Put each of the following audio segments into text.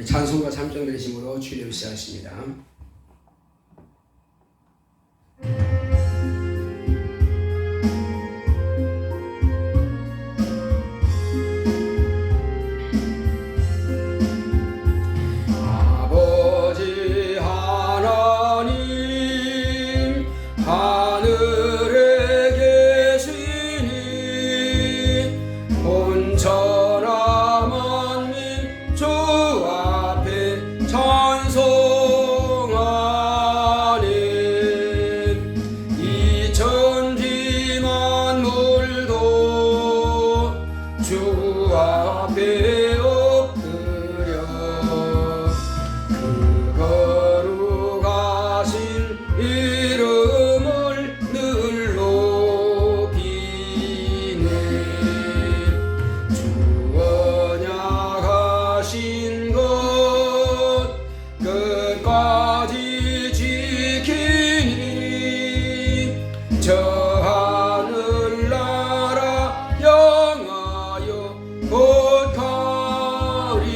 우리 찬송과 참정 드리심으로 주일을 시작하십니다. 아버지 하나님 하늘에 계시니 온천하 만민 주 앞에 찬송하네. 이 천지 만물도 주 앞에 엎드려 그 거룩하신 이름을 늘 높이네. 주 언약하신 것 끝까지 지키니 저 하늘나라 영하여 곧 가리라.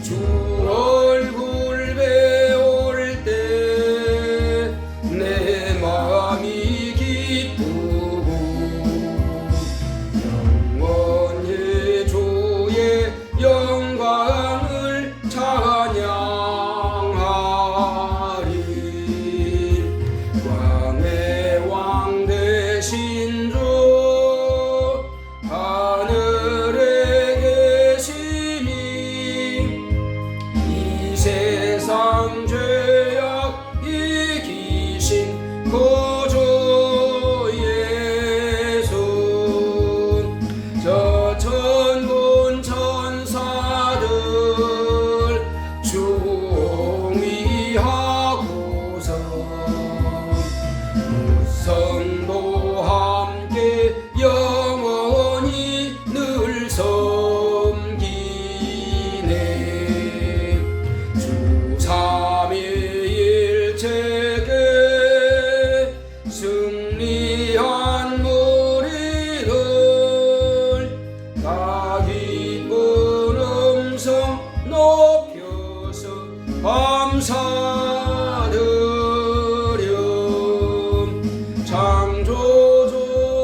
주 얼굴 배울 때 내 마음이 기쁘고 영원히 주의 영광을 찬양하리. 왕의 왕 되신 주 하늘에 계시니 이 세상 죄악 이기신 구주 예수. 저 천군 천사들 주옹위하고서 무성도 함께 영원히 늘 섬기네. 주 삼위일체께 승리한 무리를 다 기쁜 음성 높여서 감사드려. 창조주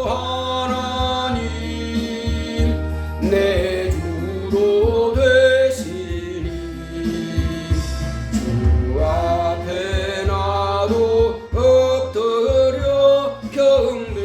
하나님 내 주로 되시니 주 앞에 나도 엎드려 경배하네.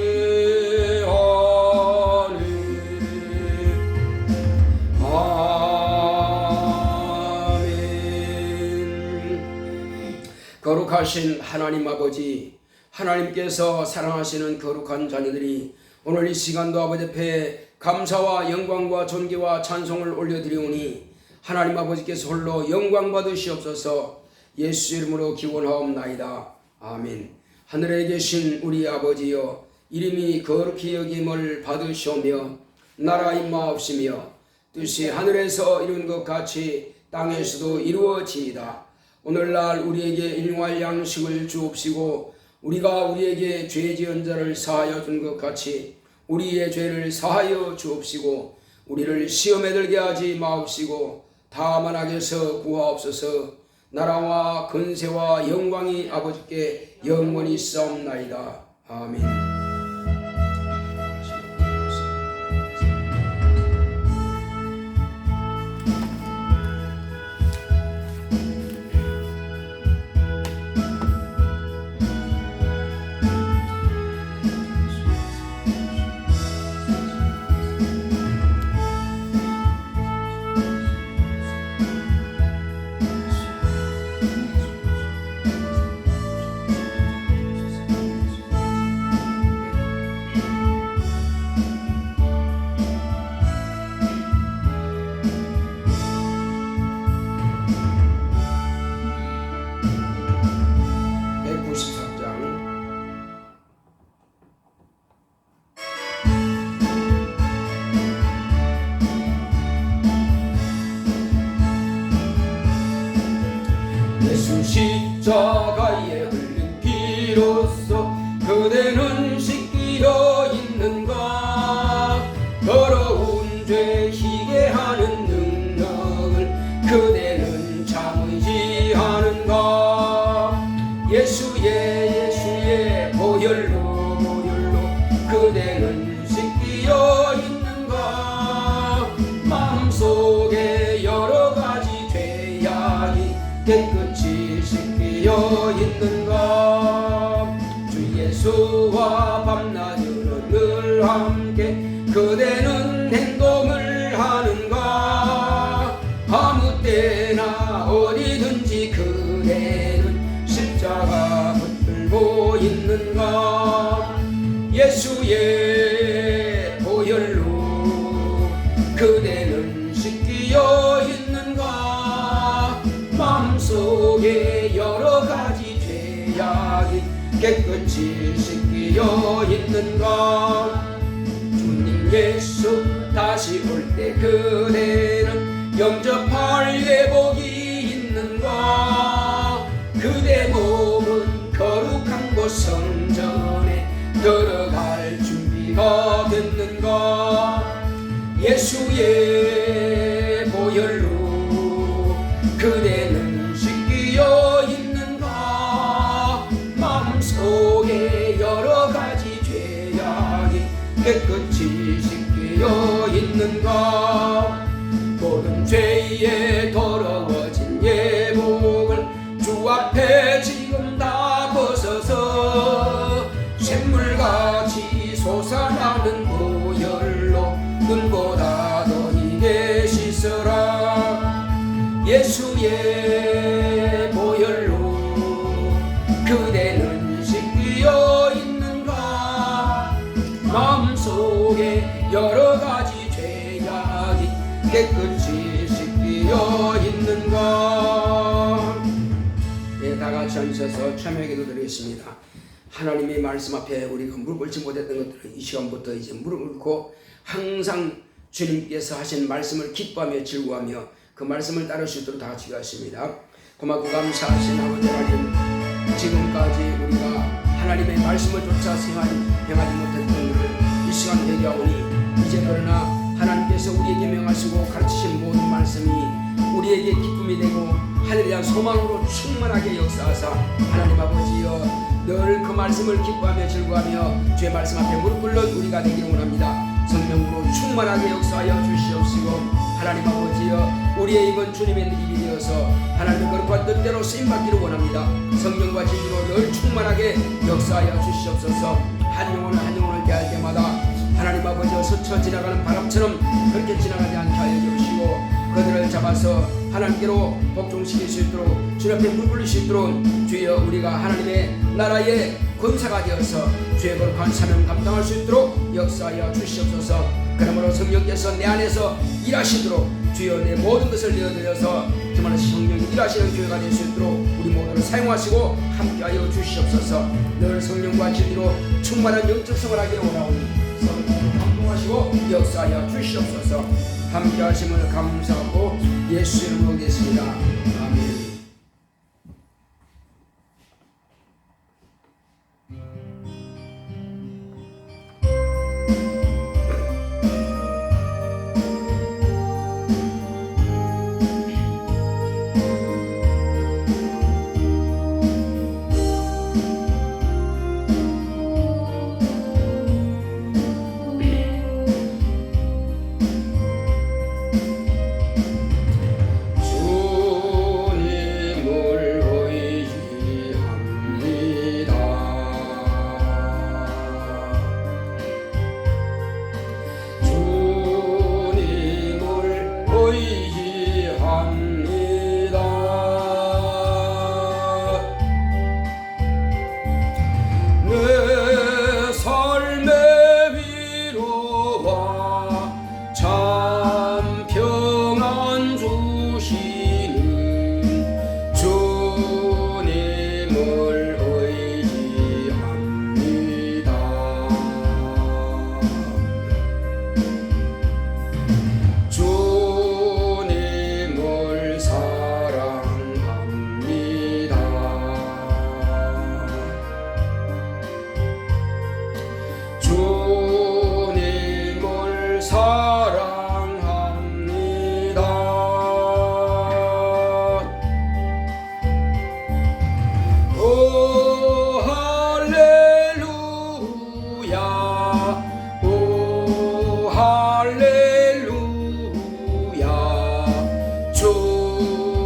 아멘. 거룩하신 하나님 아버지, 하나님께서 사랑하시는 거룩한 자녀들이 오늘 이 시간도 아버지 앞에 감사와 영광과 존귀와 찬송을 올려드리오니 하나님 아버지께서 홀로 영광 받으시옵소서. 예수 이름으로 기원하옵나이다. 아멘. 하늘에 계신 우리 아버지여, 이름이 거룩히 여김을 받으시오며 나라 임하옵시며 뜻이 하늘에서 이룬 것 같이 땅에서도 이루어지이다. 오늘날 우리에게 일용할 양식을 주옵시고 우리가 우리에게 죄 지은 자를 사하여 준 것 같이 우리의 죄를 사하여 주옵시고 우리를 시험에 들게 하지 마옵시고 다만 악에서 구하옵소서. 나라와 근세와 영광이 아버지께 영원히 있사옵나이다. 아멘. 예수 십자가에 흘린 피로써 그대는 씻기려 있는가. 더러운 죄 희게 하는 능 있는가. 주 예수와 밤낮으로 늘 함께 그대는 행동을 하는가. 아무 때나 어디든지 그대는 십자가 붙들고 있는가. 예수의 보혈로 그대는 씻기어 있는가. 마음속에 여러가지 죄악이 깨끗이 씻기어 있는가. 주님 예수 다시 올 때 그대는 영접할 예복이 있는가. 그대 몸은 거룩한 곳 성전에 들어갈 준비가 됐는가. 예수의 보혈로 그대는 씻기어 있는가. 마음속에 여러가지 죄악이 깨끗이 씻기어 있는가. 모든 죄에 더러워진 예복을 주 앞에 지금 다 벗어서 샘물같이 솟아나는 보혈로 눈보다 더 희게 씻어라. 예수의 보혈로 그대는 씻기어 있는가. 마음속에 여러가지 죄악이 깨끗이 씻기어 있는가. 네, 다같이 앉으셔서 참여 기도 드리겠습니다. 하나님의 말씀 앞에 우리가 무릎 꿇지 못했던 것들을 이 시간부터 이제 무릎 꿇고 항상 주님께서 하신 말씀을 기뻐하며 즐거워하며 그 말씀을 따를 수 있도록 다 같이 기도하십니다. 고맙고 감사하신 아버지 하나님, 지금까지 우리가 하나님의 말씀을 쫓아 행하지 못했던 것을 이 시간 회개하오니 이제 그러나 하나님께서 우리에게 명하시고 가르치신 모든 말씀이 우리에게 기쁨이 되고 하늘에 대한 소망으로 충만하게 역사하사 하나님 아버지여 늘 그 말씀을 기뻐하며 즐거워하며 주의 말씀 앞에 무릎 꿇는 우리가 되기를 원합니다. 성령으로 충만하게 역사하여 주시옵시고 하나님 아버지여 우리의 입은 주님의 입이 되어서 하나님의 거룩한 뜻대로 쓰임받기를 원합니다. 성령과 진리로 늘 충만하게 역사하여 주시옵소서. 한 영혼을 대할 때마다 하나님 아버지여 스쳐 지나가는 바람처럼 그렇게 지나가지 않게 하여 주시고 그들을 잡아서 하나님께로 복종시킬 수 있도록 주님 앞에 무릎 꿇릴 수 있도록 주여 우리가 하나님의 나라의 권사가 되어서 주의 거룩한 사명 감당할 수 있도록 역사하여 주시옵소서. 그러므로 성령께서 내 안에서 일하시도록 주여 내 모든 것을 내어드려서 정말 성령이 일하시는 교회가 될 수 있도록 우리 모두를 사용하시고 함께하여 주시옵소서. 늘 성령과 진리로 충만한 영적 생활을 하기를 원하오니 성령을 감동하시고 역사하여 주시옵소서. 함께 하심을 감사하고 예수 이름으로 모르겠습니다. 아멘.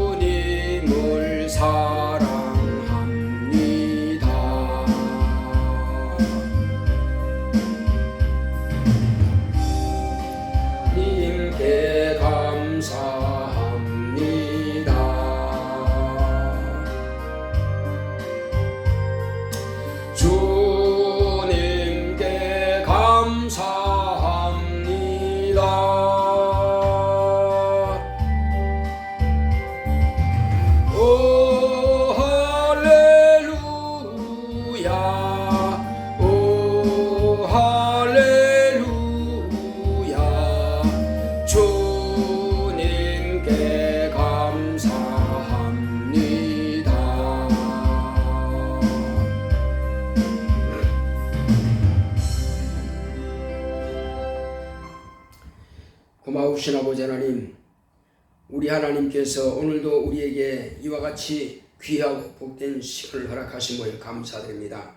주님을 사랑합니다. 고마우신 아버지 하나님, 우리 하나님께서 오늘도 우리에게 이와 같이 귀하고 복된 시간을 허락하심을 감사드립니다.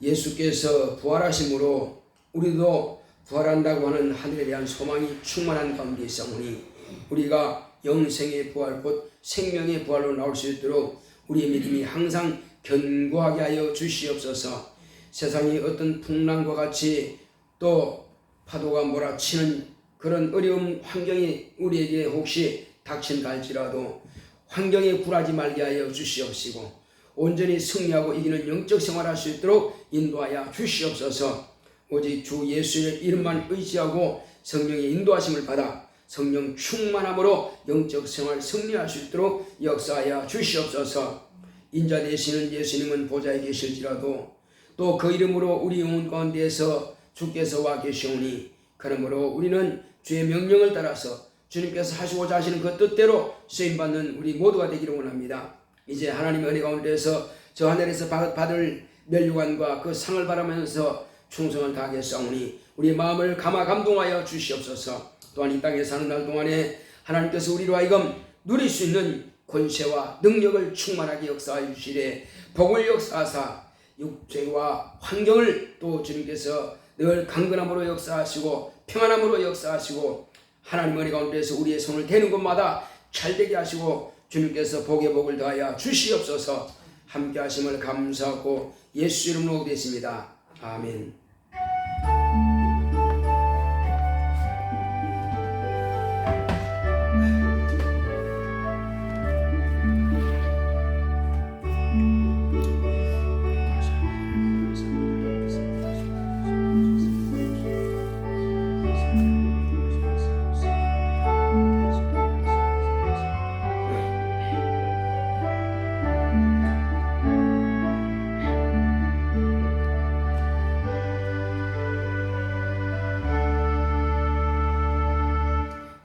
예수께서 부활하심으로 우리도 부활한다고 하는 하늘에 대한 소망이 충만한 가운데 있사오니 우리가 영생의 부활 곧 생명의 부활로 나올 수 있도록 우리의 믿음이 항상 견고하게 하여 주시옵소서. 세상이 어떤 풍랑과 같이 또 파도가 몰아치는 그런 어려운 환경이 우리에게 혹시 닥친다 할지라도 환경에 굴하지 말게 하여 주시옵시고 온전히 승리하고 이기는 영적 생활할 수 있도록 인도하여 주시옵소서. 오직 주 예수의 이름만 의지하고 성령의 인도하심을 받아 성령 충만함으로 영적 생활 승리할 수 있도록 역사하여 주시옵소서. 인자 되시는 예수님은 보좌에 계실지라도 또 그 이름으로 우리 영혼 가운데에서 주께서 와 계시오니 그러므로 우리는 주의 명령을 따라서 주님께서 하시고자 하시는 그 뜻대로 쓰임받는 우리 모두가 되기를 원합니다. 이제 하나님의 은혜 가운데서 저 하늘에서 받을 멸류관과 그 상을 바라면서 충성을 다하겠사오니 우리의 마음을 감동하여 주시옵소서. 또한 이 땅에 사는 날 동안에 하나님께서 우리로 하여금 누릴 수 있는 권세와 능력을 충만하게 역사하여 주시되 복을 역사하사 육체와 환경을 또 주님께서 늘 강건함으로 역사하시고 평안함으로 역사하시고 하나님 은혜 가운데서 우리의 손을 대는 곳마다 잘되게 하시고 주님께서 복의 복을 더하여 주시옵소서. 함께 하심을 감사하고 예수 이름으로 기도했습니다. 아멘.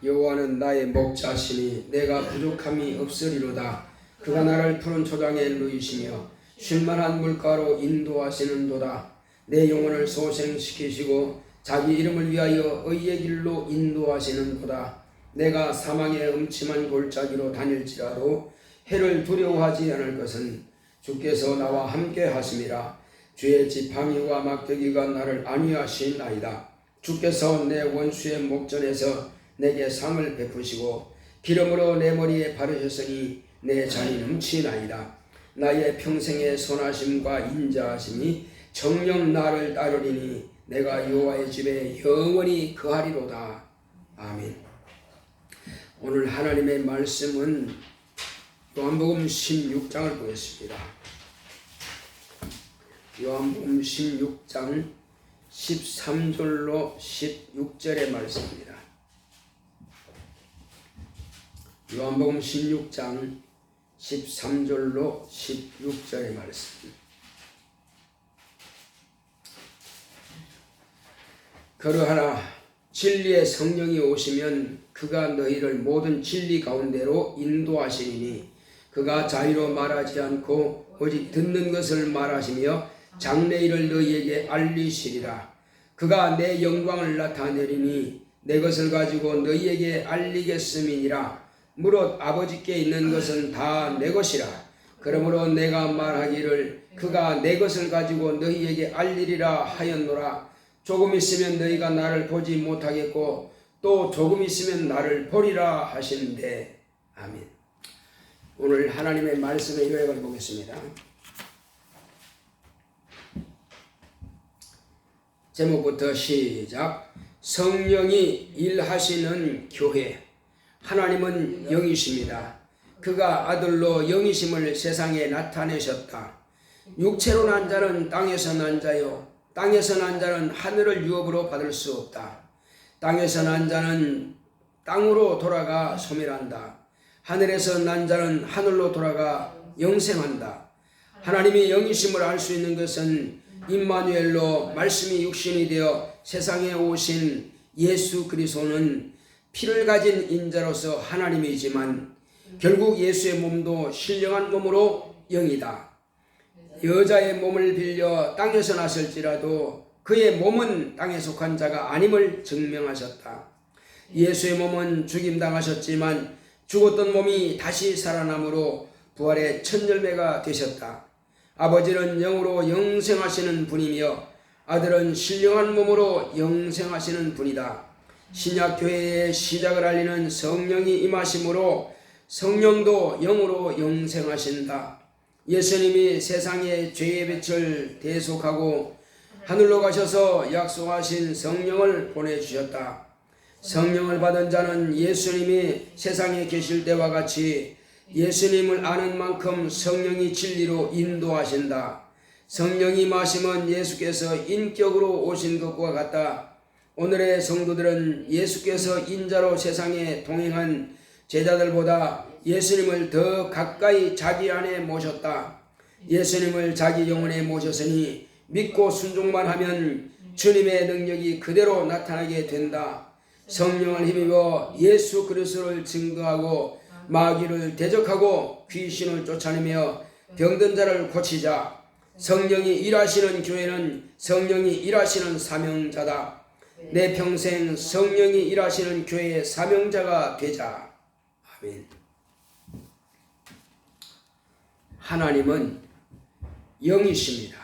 여호와는 나의 목자시니 내가 부족함이 없으리로다. 그가 나를 푸른 초장에 누이시며 쉴만한 물가로 인도하시는도다. 내 영혼을 소생시키시고 자기 이름을 위하여 의의 길로 인도하시는도다. 내가 사망의 음침한 골짜기로 다닐지라도 해를 두려워하지 않을 것은 주께서 나와 함께 하심이라. 주의 지팡이와 막대기가 나를 안위하시나이다. 주께서 내 원수의 목전에서 내게 상을 베푸시고 기름으로 내 머리에 바르셨으니 내 잔이 넘치나이다. 나의 평생의 선하심과 인자하심이 정녕 나를 따르리니 내가 여호와의 집에 영원히 거하리로다. 아멘. 오늘 하나님의 말씀은 요한복음 16장을 보겠습니다. 요한복음 16장 13절로 16절의 말씀입니다. 요한복음 16장 13절로 16절의 말씀. 그러하나 진리의 성령이 오시면 그가 너희를 모든 진리 가운데로 인도하시리니 그가 자유로 말하지 않고 오직 듣는 것을 말하시며 장래일을 너희에게 알리시리라. 그가 내 영광을 나타내리니 내 것을 가지고 너희에게 알리겠음이니라. 무릇 아버지께 있는 것은 다 내 것이라. 그러므로 내가 말하기를 그가 내 것을 가지고 너희에게 알리리라 하였노라. 조금 있으면 너희가 나를 보지 못하겠고 또 조금 있으면 나를 보리라 하시는데. 아멘. 오늘 하나님의 말씀의 요약을 보겠습니다. 제목부터 시작. 성령이 일하시는 교회. 하나님은 영이십니다. 그가 아들로 영이심을 세상에 나타내셨다. 육체로 난 자는 땅에서 난 자요 땅에서 난 자는 하늘을 유업으로 받을 수 없다. 땅에서 난 자는 땅으로 돌아가 소멸한다. 하늘에서 난 자는 하늘로 돌아가 영생한다. 하나님이 영이심을 알 수 있는 것은 임마누엘로 말씀이 육신이 되어 세상에 오신 예수 그리스도는 피를 가진 인자로서 하나님이지만 결국 예수의 몸도 신령한 몸으로 영이다. 여자의 몸을 빌려 땅에서 났을지라도 그의 몸은 땅에 속한 자가 아님을 증명하셨다. 예수의 몸은 죽임당하셨지만 죽었던 몸이 다시 살아남으로 부활의 첫 열매가 되셨다. 아버지는 영으로 영생하시는 분이며 아들은 신령한 몸으로 영생하시는 분이다. 신약교회의 시작을 알리는 성령이 임하심으로 성령도 영으로 영생하신다. 예수님이 세상의 죄의 빛을 대속하고 하늘로 가셔서 약속하신 성령을 보내주셨다. 성령을 받은 자는 예수님이 세상에 계실 때와 같이 예수님을 아는 만큼 성령이 진리로 인도하신다. 성령이 임하심은 예수께서 인격으로 오신 것과 같다. 오늘의 성도들은 예수께서 인자로 세상에 동행한 제자들보다 예수님을 더 가까이 자기 안에 모셨다. 예수님을 자기 영혼에 모셨으니 믿고 순종만 하면 주님의 능력이 그대로 나타나게 된다. 성령을 힘입어 예수 그리스도를 증거하고 마귀를 대적하고 귀신을 쫓아내며 병든 자를 고치자. 성령이 일하시는 교회는 성령이 일하시는 사명자다. 내 평생 성령이 일하시는 교회의 사명자가 되자. 아멘. 하나님은 영이십니다.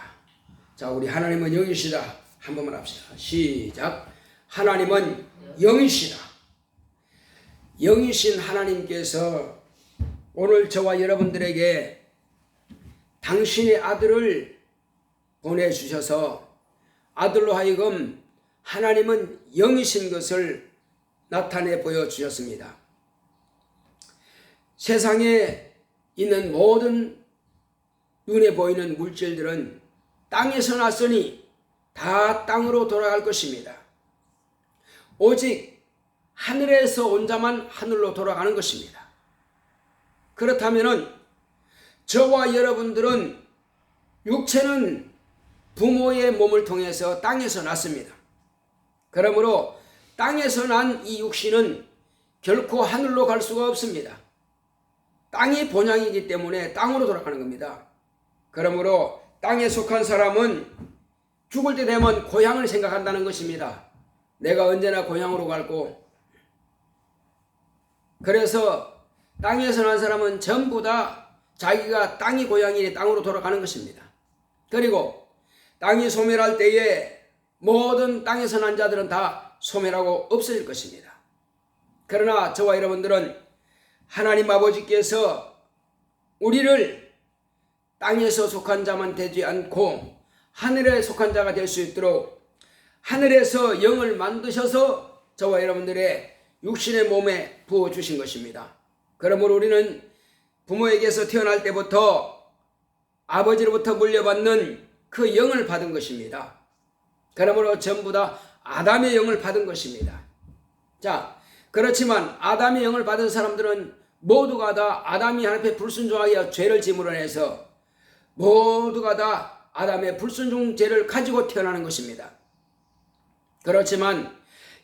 자, 우리 하나님은 영이시다. 한 번만 합시다. 시작. 하나님은 영이시다. 영이신 하나님께서 오늘 저와 여러분들에게 당신의 아들을 보내주셔서 아들로 하여금 하나님은 영이신 것을 나타내 보여주셨습니다. 세상에 있는 모든 눈에 보이는 물질들은 땅에서 났으니 다 땅으로 돌아갈 것입니다. 오직 하늘에서 온 자만 하늘로 돌아가는 것입니다. 그렇다면 저와 여러분들은 육체는 부모의 몸을 통해서 땅에서 났습니다. 그러므로 땅에서 난 이 육신은 결코 하늘로 갈 수가 없습니다. 땅이 본향이기 때문에 땅으로 돌아가는 겁니다. 그러므로 땅에 속한 사람은 죽을 때 되면 고향을 생각한다는 것입니다. 내가 언제나 고향으로 갈고, 그래서 땅에서 난 사람은 전부 다 자기가 땅이 고향이니 땅으로 돌아가는 것입니다. 그리고 땅이 소멸할 때에 모든 땅에서 난 자들은 다 소멸하고 없어질 것입니다. 그러나 저와 여러분들은 하나님 아버지께서 우리를 땅에서 속한 자만 되지 않고 하늘에 속한 자가 될 수 있도록 하늘에서 영을 만드셔서 저와 여러분들의 육신의 몸에 부어주신 것입니다. 그러므로 우리는 부모에게서 태어날 때부터 아버지로부터 물려받는 그 영을 받은 것입니다. 그러므로 전부 다 아담의 영을 받은 것입니다. 자, 그렇지만 아담의 영을 받은 사람들은 모두가 다 아담이 하나님 앞에 불순종하여 죄를 짐으로 인해서 모두가 다 아담의 불순종 죄를 가지고 태어나는 것입니다. 그렇지만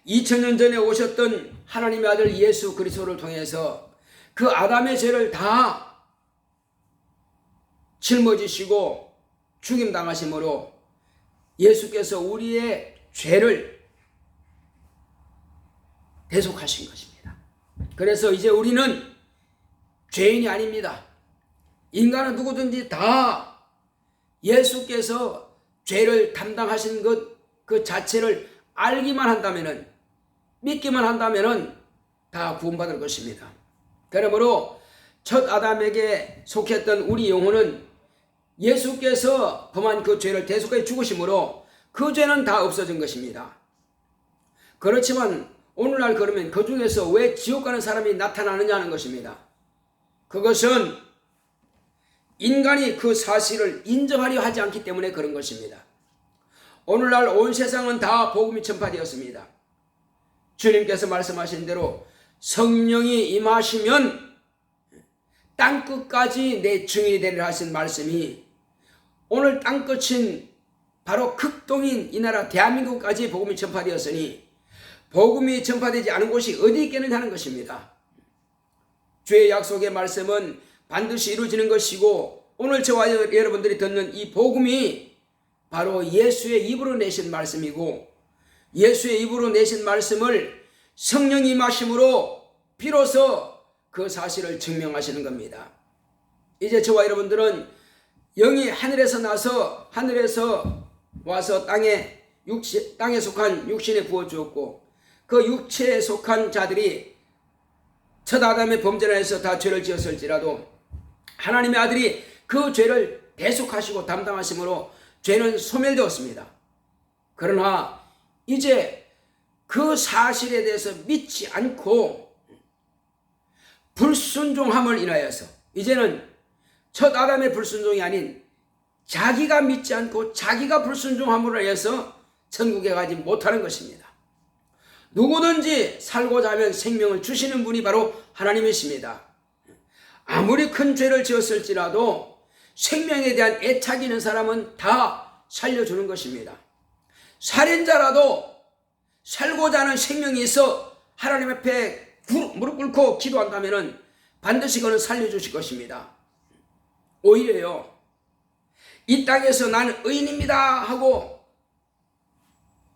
2000년 전에 오셨던 하나님의 아들 예수 그리스도를 통해서 그 아담의 죄를 다 짊어지시고 죽임당하심으로 예수께서 우리의 죄를 대속하신 것입니다. 그래서 이제 우리는 죄인이 아닙니다. 인간은 누구든지 다 예수께서 죄를 담당하신 것 그 자체를 알기만 한다면은, 믿기만 한다면은 다 구원받을 것입니다. 그러므로 첫 아담에게 속했던 우리 영혼은 예수께서 범한 그 죄를 대속해 죽으심으로 그 죄는 다 없어진 것입니다. 그렇지만 오늘날 그러면 그 중에서 왜 지옥 가는 사람이 나타나느냐 하는 것입니다. 그것은 인간이 그 사실을 인정하려 하지 않기 때문에 그런 것입니다. 오늘날 온 세상은 다 복음이 전파되었습니다. 주님께서 말씀하신 대로 성령이 임하시면 땅끝까지 내 증인이 되리라 하신 말씀이 오늘 땅끝인 바로 극동인 이 나라 대한민국까지 복음이 전파되었으니 복음이 전파되지 않은 곳이 어디 있겠느냐 하는 것입니다. 주의 약속의 말씀은 반드시 이루어지는 것이고 오늘 저와 여러분들이 듣는 이 복음이 바로 예수의 입으로 내신 말씀이고 예수의 입으로 내신 말씀을 성령이 임하심으로 비로소 그 사실을 증명하시는 겁니다. 이제 저와 여러분들은 영이 하늘에서 나서 하늘에서 와서 땅에 속한 육신에 부어주었고, 그 육체에 속한 자들이 첫 아담의 범죄로 해서 다 죄를 지었을지라도 하나님의 아들이 그 죄를 대속하시고 담당하심으로 죄는 소멸되었습니다. 그러나 이제 그 사실에 대해서 믿지 않고 불순종함을 인하여서 이제는 첫 아담의 불순종이 아닌 자기가 믿지 않고 자기가 불순종함으로 인해서 천국에 가지 못하는 것입니다. 누구든지 살고자 하면 생명을 주시는 분이 바로 하나님이십니다. 아무리 큰 죄를 지었을지라도 생명에 대한 애착이 있는 사람은 다 살려주는 것입니다. 살인자라도 살고자 하는 생명이 있어 하나님 앞에 무릎 꿇고 기도한다면 반드시 그는 살려주실 것입니다. 오히려요, 이 땅에서 나는 의인입니다 하고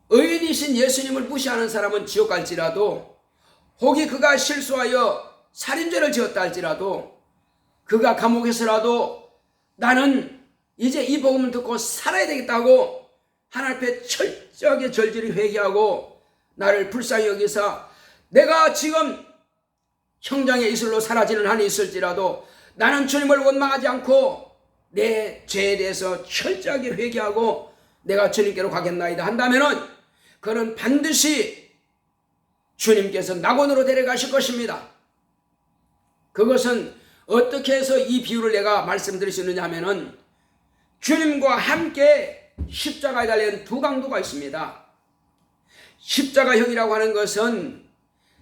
의인이신 예수님을 무시하는 사람은 지옥 갈지라도, 혹이 그가 실수하여 살인죄를 지었다 할지라도, 그가 감옥에서라도 나는 이제 이 복음을 듣고 살아야 되겠다고 하나님 앞에 철저하게 절절히 회개하고 나를 불쌍히 여기사 내가 지금 형장의 이슬로 사라지는 한이 있을지라도 나는 주님을 원망하지 않고 내 죄에 대해서 철저하게 회개하고 내가 주님께로 가겠나이다 한다면은 그는 반드시 주님께서 낙원으로 데려가실 것입니다. 그것은 어떻게 해서 이 비유를 내가 말씀드릴 수 있느냐 하면은 주님과 함께 십자가에 달린 두 강도가 있습니다. 십자가형이라고 하는 것은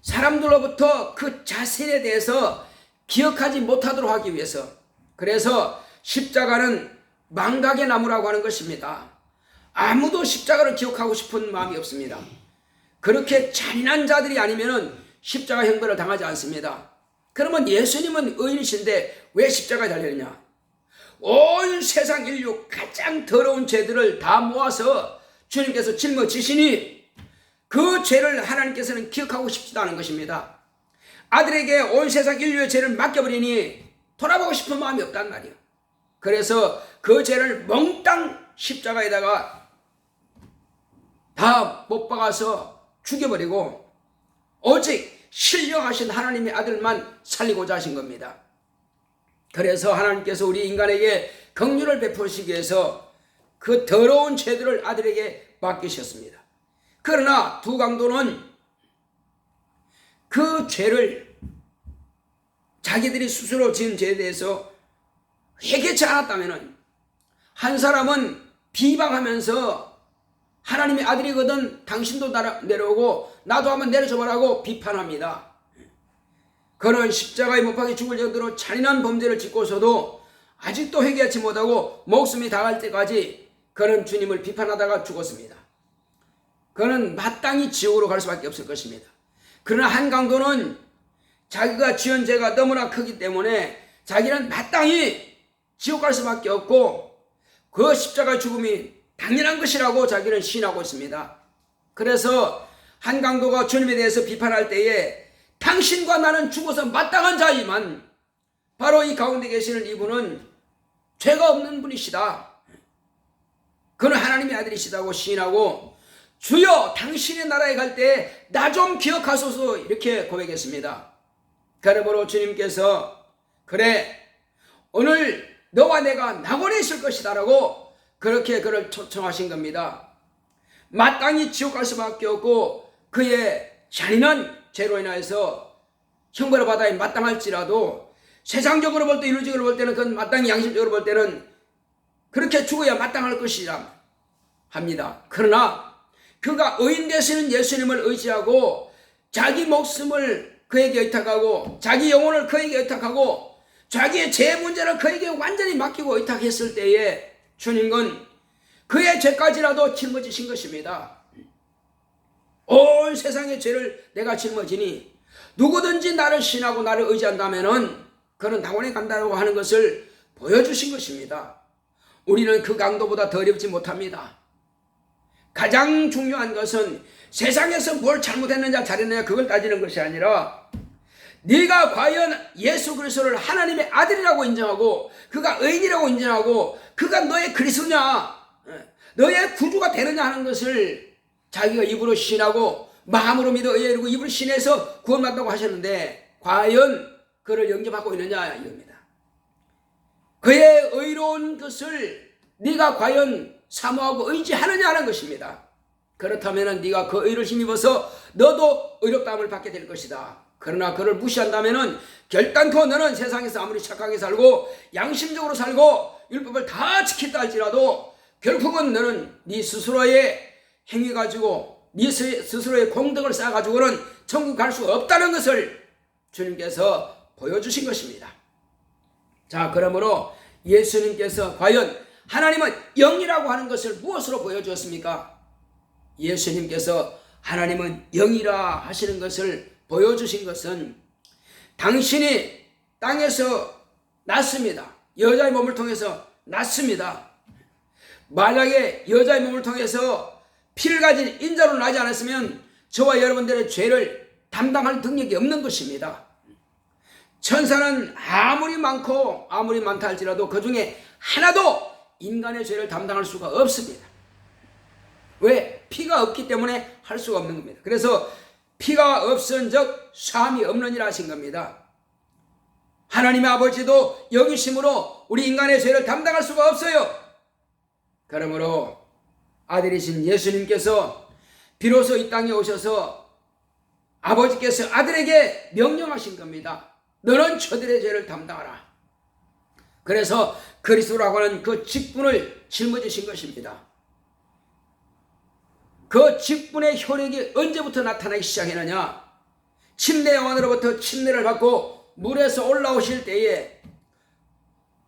사람들로부터 그 자신에 대해서 기억하지 못하도록 하기 위해서, 그래서 십자가는 망각의 나무라고 하는 것입니다. 아무도 십자가를 기억하고 싶은 마음이 없습니다. 그렇게 잔인한 자들이 아니면은 십자가 형벌을 당하지 않습니다. 그러면 예수님은 의인이신데 왜 십자가에 달렸느냐? 온 세상 인류 가장 더러운 죄들을 다 모아서 주님께서 짊어지시니 그 죄를 하나님께서는 기억하고 싶지도 않은 것입니다. 아들에게 온 세상 인류의 죄를 맡겨버리니 돌아보고 싶은 마음이 없단 말이에요. 그래서 그 죄를 몽땅 십자가에다가 다 못 박아서 죽여버리고 오직 신령하신 하나님의 아들만 살리고자 하신 겁니다. 그래서 하나님께서 우리 인간에게 긍휼을 베푸시기 위해서 그 더러운 죄들을 아들에게 맡기셨습니다. 그러나 두 강도는 그 죄를 자기들이 스스로 지은 죄에 대해서 회개치 않았다면 한 사람은 비방하면서 하나님의 아들이거든 당신도 내려오고 나도 한번 내려줘보라고 비판합니다. 그는 십자가에 못 박혀 죽을 정도로 잔인한 범죄를 짓고서도 아직도 회개하지 못하고 목숨이 다갈 때까지 그는 주님을 비판하다가 죽었습니다. 그는 마땅히 지옥으로 갈 수밖에 없을 것입니다. 그러나 한 강도는 자기가 지은 죄가 너무나 크기 때문에 자기는 마땅히 지옥 갈 수밖에 없고 그 십자가 죽음이 당연한 것이라고 자기는 시인하고 있습니다. 그래서 한 강도가 주님에 대해서 비판할 때에 당신과 나는 죽어서 마땅한 자이만 바로 이 가운데 계시는 이분은 죄가 없는 분이시다. 그는 하나님의 아들이시다고 시인하고 주여 당신의 나라에 갈 때 나 좀 기억하소서 이렇게 고백했습니다. 그러므로 주님께서 그래 오늘 너와 내가 낙원에 있을 것이다 라고 그렇게 그를 초청하신 겁니다. 마땅히 지옥 갈 수밖에 없고 그의 잔인한 죄로 인하여서 형벌을 받아야 마땅할지라도 세상적으로 볼 때 인류적으로 볼 때는 그건 마땅히 양심적으로 볼 때는 그렇게 죽어야 마땅할 것이라 합니다. 그러나 그가 의인 되시는 예수님을 의지하고 자기 목숨을 그에게 의탁하고 자기 영혼을 그에게 의탁하고 자기의 죄 문제를 그에게 완전히 맡기고 의탁했을 때에 주님은 그의 죄까지라도 짊어지신 것입니다. 온 세상의 죄를 내가 짊어지니 누구든지 나를 신하고 나를 의지한다면 그는 낙원에 간다고 하는 것을 보여주신 것입니다. 우리는 그 강도보다 더 어렵지 못합니다. 가장 중요한 것은 세상에서 뭘 잘못했느냐 잘했느냐 그걸 따지는 것이 아니라 네가 과연 예수 그리스도를 하나님의 아들이라고 인정하고 그가 의인이라고 인정하고 그가 너의 그리스도냐 너의 구주가 되느냐 하는 것을 자기가 입으로 신하고 마음으로 믿어 의에 이르고 입으로 신해서 구원받다고 하셨는데 과연 그를 영접하고 있느냐 이겁니다. 그의 의로운 것을 네가 과연 사모하고 의지하느냐 하는 것입니다. 그렇다면 네가 그 의를 힘입어서 너도 의롭다함을 받게 될 것이다. 그러나 그를 무시한다면 결단코 너는 세상에서 아무리 착하게 살고 양심적으로 살고 율법을 다 지킨다 할지라도 결국은 너는 네 스스로의 행위 가지고 네 스스로의 공덕을 쌓아가지고는 천국 갈 수 없다는 것을 주님께서 보여주신 것입니다. 자, 그러므로 예수님께서 과연 하나님은 영이라고 하는 것을 무엇으로 보여주었습니까? 예수님께서 하나님은 영이라 하시는 것을 보여주신 것은 당신이 땅에서 났습니다. 여자의 몸을 통해서 났습니다. 만약에 여자의 몸을 통해서 피를 가진 인자로 나지 않았으면 저와 여러분들의 죄를 담당할 능력이 없는 것입니다. 천사는 아무리 많고 아무리 많다 할지라도 그 중에 하나도 인간의 죄를 담당할 수가 없습니다. 왜? 피가 없기 때문에 할 수가 없는 겁니다. 그래서 피가 없은즉 사함이 없느니라 하신 겁니다. 하나님의 아버지도 영이심으로 우리 인간의 죄를 담당할 수가 없어요. 그러므로 아들이신 예수님께서 비로소 이 땅에 오셔서 아버지께서 아들에게 명령하신 겁니다. 너는 저들의 죄를 담당하라. 그래서 그리스도라고 하는 그 직분을 짊어지신 것입니다. 그 직분의 효력이 언제부터 나타나기 시작했느냐? 침례 요한으로부터 침례를 받고 물에서 올라오실 때에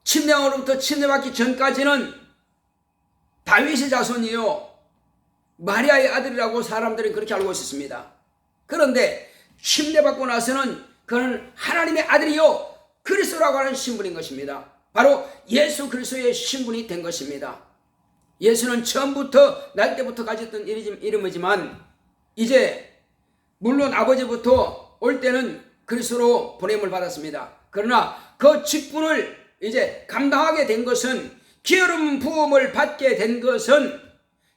침례 요한으로부터 침례받기 전까지는 다윗의 자손이요 마리아의 아들이라고 사람들은 그렇게 알고 있었습니다. 그런데 침례받고 나서는 그는 하나님의 아들이요 그리스도라고 하는 신분인 것입니다. 바로 예수 그리스도의 신분이 된 것입니다. 예수는 처음부터 날 때부터 가졌던 이름이지만 이제 물론 아버지부터 올 때는 그리스도로 보냄을 받았습니다. 그러나 그 직분을 이제 감당하게 된 것은 기름 부음을 받게 된 것은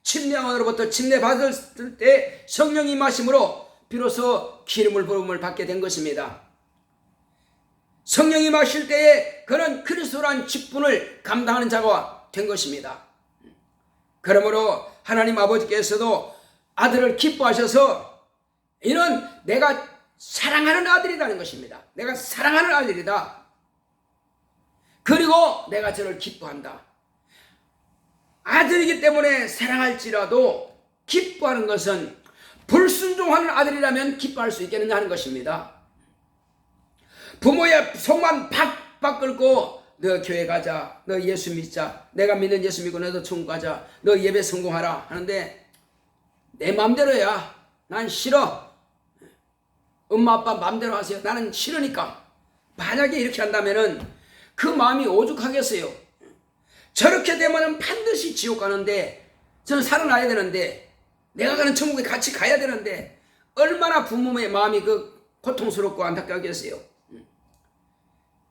침례원으로부터 침례 받을 때 성령이 임하심으로 비로소 기름을 부음을 받게 된 것입니다. 성령이 마실 때에 그는 그리스도란 직분을 감당하는 자가 된 것입니다. 그러므로 하나님 아버지께서도 아들을 기뻐하셔서 이는 내가 사랑하는 아들이라는 것입니다. 내가 사랑하는 아들이다. 그리고 내가 저를 기뻐한다. 아들이기 때문에 사랑할지라도 기뻐하는 것은 불순종하는 아들이라면 기뻐할 수 있겠느냐 하는 것입니다. 부모의 속만 박박 끓고 너 교회 가자, 너 예수 믿자, 내가 믿는 예수 믿고 너도 천국 가자, 너 예배 성공하라 하는데 내 마음대로야. 난 싫어. 엄마 아빠 마음대로 하세요. 나는 싫으니까. 만약에 이렇게 한다면은 그 마음이 오죽하겠어요. 저렇게 되면은 반드시 지옥 가는데 저는 살아나야 되는데 내가 가는 천국에 같이 가야 되는데 얼마나 부모의 마음이 그 고통스럽고 안타깝겠어요.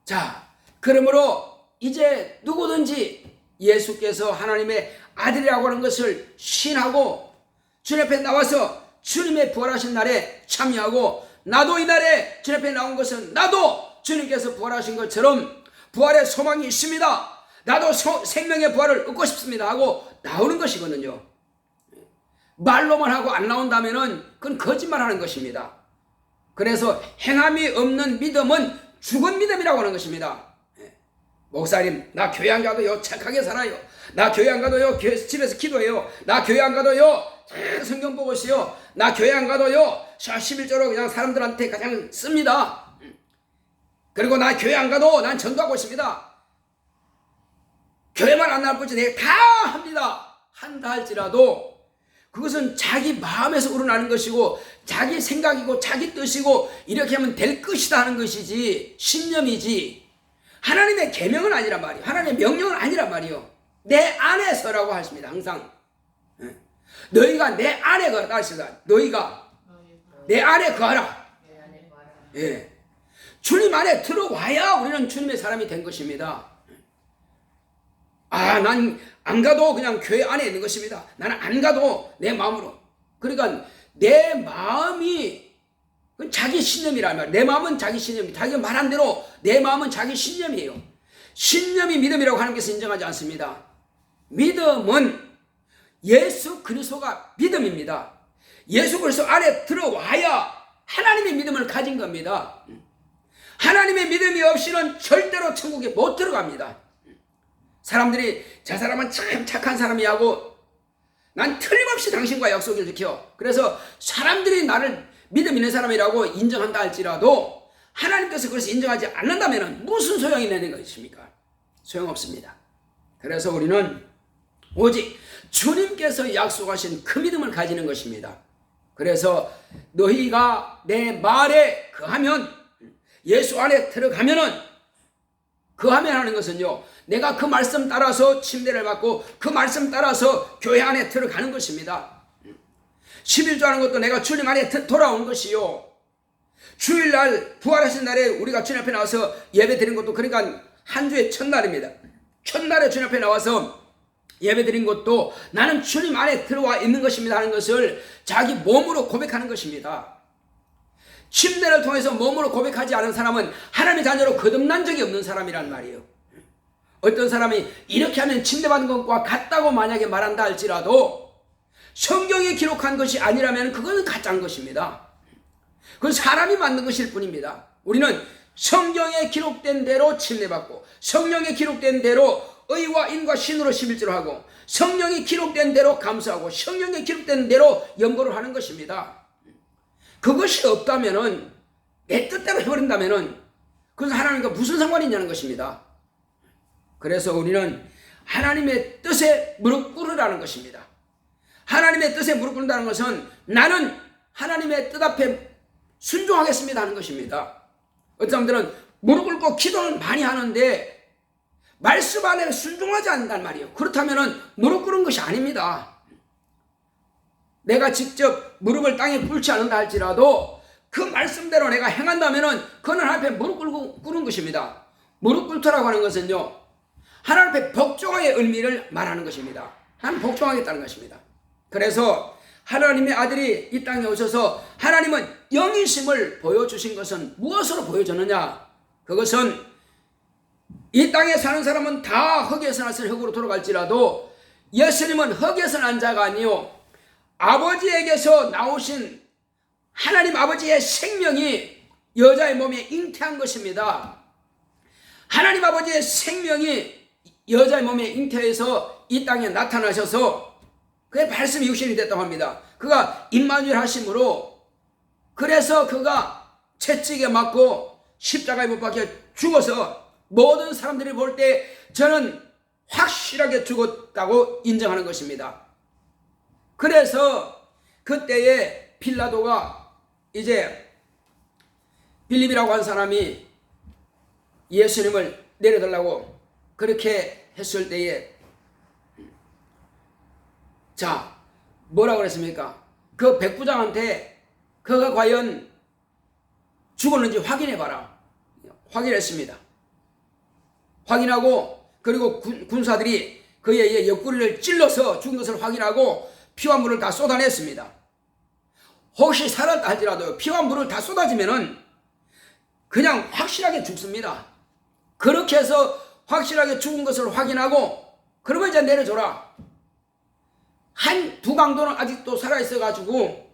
자, 그러므로 이제 누구든지 예수께서 하나님의 아들이라고 하는 것을 신하고 주님 앞에 나와서 주님의 부활하신 날에 참여하고 나도 이 날에 주님 앞에 나온 것은 나도 주님께서 부활하신 것처럼 부활의 소망이 있습니다. 나도 생명의 부활을 얻고 싶습니다 하고 나오는 것이거든요. 말로만 하고 안 나온다면은 그건 거짓말하는 것입니다. 그래서 행함이 없는 믿음은 죽은 믿음이라고 하는 것입니다. 목사님, 나 교회 안 가도요 착하게 살아요. 나 교회 안 가도요 집에서 기도해요. 나 교회 안 가도요 성경 보고 있어요. 나 교회 안 가도요 11조로 그냥 사람들한테 그냥 씁니다. 그리고 나 교회 안 가도 난 전도하고 있습니다. 교회만 안 나올 뿐이지 내가 다 합니다. 한다 할지라도 그것은 자기 마음에서 우러나는 것이고 자기 생각이고 자기 뜻이고 이렇게 하면 될 것이다 하는 것이지 신념이지 하나님의 계명은 아니란 말이에요. 하나님의 명령은 아니란 말이에요. 내 안에서라고 하십니다. 항상 너희가 내 안에 거하라. 다시다. 너희가 내 안에 거하라. 예. 주님 안에 들어와야 우리는 주님의 사람이 된 것입니다. 난 안 가도 그냥 교회 안에 있는 것입니다. 나는 안 가도 내 마음으로. 그러니까 내 마음이 자기 신념이란 말이에요. 내 마음은 자기 신념이, 자기가 말한 대로 내 마음은 자기 신념이에요. 신념이 믿음이라고 하는 것을 인정하지 않습니다. 믿음은 예수 그리스도가 믿음입니다. 예수 그리스도 안에 들어와야 하나님의 믿음을 가진 겁니다. 하나님의 믿음이 없이는 절대로 천국에 못 들어갑니다. 사람들이 저 사람은 참 착한 사람이하고 난 틀림없이 당신과 약속을 지켜. 그래서 사람들이 나를 믿음 있는 사람이라고 인정한다 할지라도 하나님께서 그것을 인정하지 않는다면 무슨 소용이 되는 것입니까? 소용없습니다. 그래서 우리는 오직 주님께서 약속하신 그 믿음을 가지는 것입니다. 그래서 너희가 내 말에 거하면, 예수 안에 들어가면은, 거하면 하는 것은요, 내가 그 말씀 따라서 침례를 받고 그 말씀 따라서 교회 안에 들어가는 것입니다. 11조 하는 것도 내가 주님 안에 돌아온 것이요, 주일날 부활하신 날에 우리가 주님 앞에 나와서 예배 드린 것도, 그러니까 한 주의 첫날입니다. 첫날에 주님 앞에 나와서 예배 드린 것도 나는 주님 안에 들어와 있는 것입니다 하는 것을 자기 몸으로 고백하는 것입니다. 침례를 통해서 몸으로 고백하지 않은 사람은 하나님의 자녀로 거듭난 적이 없는 사람이란 말이에요. 어떤 사람이 이렇게 하면 침례받은 것과 같다고 만약에 말한다 할지라도 성경에 기록한 것이 아니라면 그것은 가짜인 것입니다. 그건 사람이 만든 것일 뿐입니다. 우리는 성경에 기록된 대로 침례받고, 성경에 기록된 대로 의와 인과 신으로 11조를 하고, 성경이 기록된 대로 감사하고, 성경에 기록된 대로 연보를 하는 것입니다. 그것이 없다면은, 내 뜻대로 해버린다면은 그것은 하나님과 무슨 상관이 있냐는 것입니다. 그래서 우리는 하나님의 뜻에 무릎 꿇으라는 것입니다. 하나님의 뜻에 무릎 꿇는다는 것은 나는 하나님의 뜻 앞에 순종하겠습니다 하는 것입니다. 어떤 사람들은 무릎 꿇고 기도는 많이 하는데 말씀 안에 순종하지 않는단 말이에요. 그렇다면 무릎 꿇은 것이 아닙니다. 내가 직접 무릎을 땅에 꿇지 않는다 할지라도 그 말씀대로 내가 행한다면 그는 하나님 앞에 무릎 꿇은 것입니다. 무릎 꿇더라고 하는 것은요, 하나님 앞에 복종의 의미를 말하는 것입니다. 하나님 복종하겠다는 것입니다. 그래서 하나님의 아들이 이 땅에 오셔서 하나님은 영이심을 보여주신 것은 무엇으로 보여줬느냐? 그것은 이 땅에 사는 사람은 다 흙에서 나서 흙으로 돌아갈지라도 예수님은 흙에서 난 자가 아니요 아버지에게서 나오신 하나님 아버지의 생명이 여자의 몸에 잉태한 것입니다. 하나님 아버지의 생명이 여자의 몸에 잉태해서 이 땅에 나타나셔서 그의 말씀이 육신이 됐다고 합니다. 그가 임마누엘 하심으로, 그래서 그가 채찍에 맞고 십자가에 못 박혀 죽어서 모든 사람들이 볼 때 저는 확실하게 죽었다고 인정하는 것입니다. 그래서 그때에 빌라도가 이제 빌립이라고 한 사람이 예수님을 내려달라고 그렇게 했을 때에, 자, 뭐라고 그랬습니까? 그 백부장한테 그가 과연 죽었는지 확인해봐라. 확인했습니다. 확인하고, 그리고 군사들이 그의 옆구리를 찔러서 죽은 것을 확인하고 피와 물을 다 쏟아냈습니다. 혹시 살았다 할지라도 피와 물을 다 쏟아지면은 그냥 확실하게 죽습니다. 그렇게 해서 확실하게 죽은 것을 확인하고, 그러면 이제 내려줘라. 두 강도는 아직도 살아있어가지고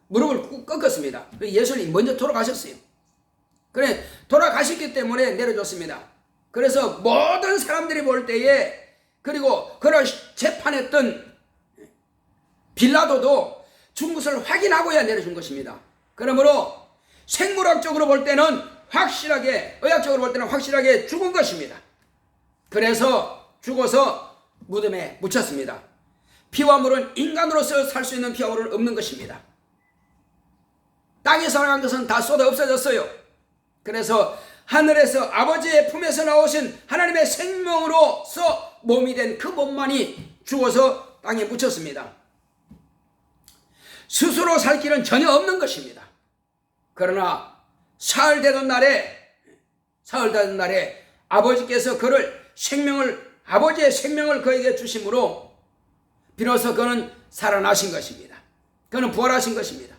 무릎을 꺾었습니다. 예수님이 먼저 돌아가셨어요. 그래, 돌아가셨기 때문에 내려줬습니다. 그래서 모든 사람들이 볼 때에, 그리고 그를 재판했던 빌라도도 죽은 것을 확인하고야 내려준 것입니다. 그러므로 생물학적으로 볼 때는 확실하게, 의학적으로 볼 때는 확실하게 죽은 것입니다. 그래서 죽어서 무덤에 묻혔습니다. 피와 물은 인간으로서 살 수 있는 피와 물은 없는 것입니다. 땅에 살아간 것은 다 쏟아 없어졌어요. 그래서 하늘에서 아버지의 품에서 나오신 하나님의 생명으로서 몸이 된 그 몸만이 죽어서 땅에 묻혔습니다. 스스로 살 길은 전혀 없는 것입니다. 그러나 사흘 되던 날에 아버지께서 아버지의 생명을 그에게 주심으로 비로소 그는 살아나신 것입니다. 그는 부활하신 것입니다.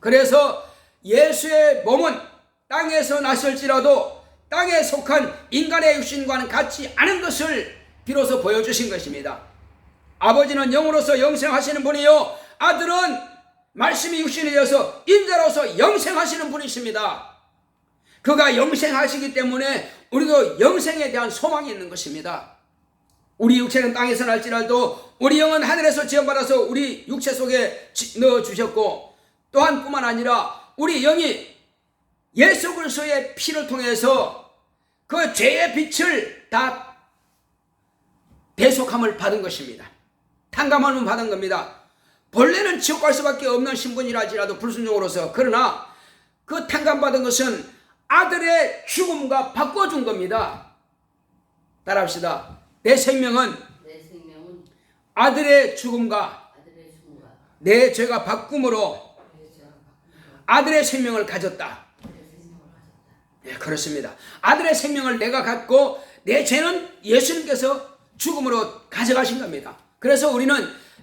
그래서 예수의 몸은 땅에서 나설지라도 땅에 속한 인간의 육신과는 같지 않은 것을 비로소 보여주신 것입니다. 아버지는 영으로서 영생하시는 분이요, 아들은 말씀이 육신이 되어서 인자로서 영생하시는 분이십니다. 그가 영생하시기 때문에 우리도 영생에 대한 소망이 있는 것입니다. 우리 육체는 땅에서 날지라도 우리 영은 하늘에서 지원받아서 우리 육체 속에 넣어주셨고, 또한 뿐만 아니라 우리 영이 예수 그리스도의 피를 통해서 그 죄의 빛을 다 대속함을 받은 것입니다. 탕감함을 받은 겁니다. 본래는 지옥 갈 수밖에 없는 신분이라 할지라도 불순종으로서, 그러나 그 탕감받은 것은 아들의 죽음과 바꿔준 겁니다. 따라합시다. 내 생명은 아들의 죽음과 내 죄가 바꿈으로 아들의 생명을 가졌다. 네, 그렇습니다. 아들의 생명을 내가 갖고 내 죄는 예수님께서 죽음으로 가져가신 겁니다. 그래서 우리는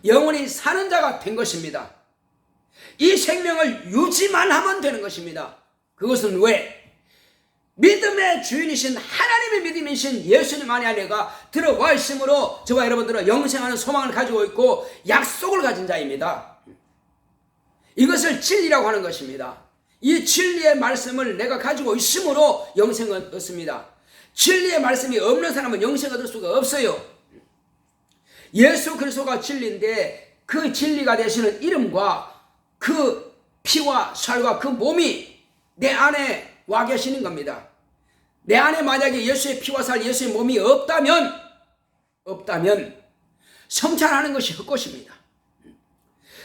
영원히 사는 자가 된 것입니다. 이 생명을 유지만 하면 되는 것입니다. 그것은 왜? 믿음의 주인이신 하나님의 믿음이신 예수님 안에 내가 들어와 있으므로 저와 여러분들은 영생하는 소망을 가지고 있고 약속을 가진 자입니다. 이것을 진리라고 하는 것입니다. 이 진리의 말씀을 내가 가지고 있으므로 영생을 얻습니다. 진리의 말씀이 없는 사람은 영생을 얻을 수가 없어요. 예수 그리스도가 진리인데 그 진리가 되시는 이름과 그 피와 살과 그 몸이 내 안에 와 계시는 겁니다. 내 안에 만약에 예수의 피와 살, 예수의 몸이 없다면 성찬하는 것이 헛것입니다.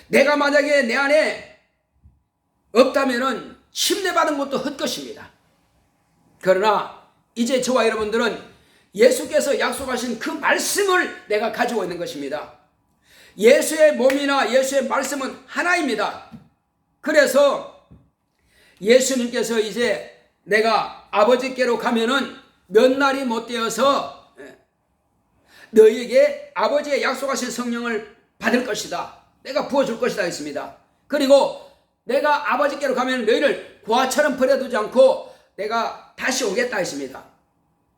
내가 만약에 내 안에 없다면 심내받은 것도 헛것입니다. 그러나 이제 저와 여러분들은 예수께서 약속하신 그 말씀을 내가 가지고 있는 것입니다. 예수의 몸이나 예수의 말씀은 하나입니다. 그래서 예수님께서 이제 내가 아버지께로 가면은 몇 날이 못 되어서 너희에게 아버지의 약속하신 성령을 받을 것이다. 내가 부어줄 것이다 했습니다. 그리고 내가 아버지께로 가면 너희를 고아처럼 버려두지 않고 내가 다시 오겠다 했습니다.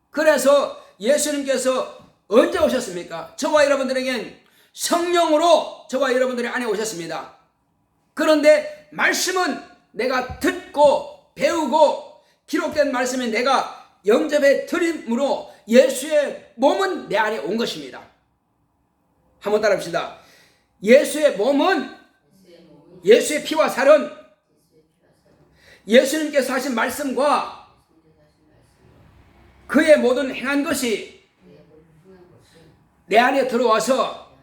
그래서 예수님께서 언제 오셨습니까? 저와 여러분들에겐 성령으로 저와 여러분들의 안에 오셨습니다. 그런데 말씀은 내가 듣고 배우고 기록된 말씀에 내가 영접해 드림으로 예수의 몸은 내 안에 온 것입니다. 한번 따라합시다. 예수의 몸은, 예수의 피와 살은 예수님께서 하신 말씀과 그의 모든 행한 것이 내 안에 들어와서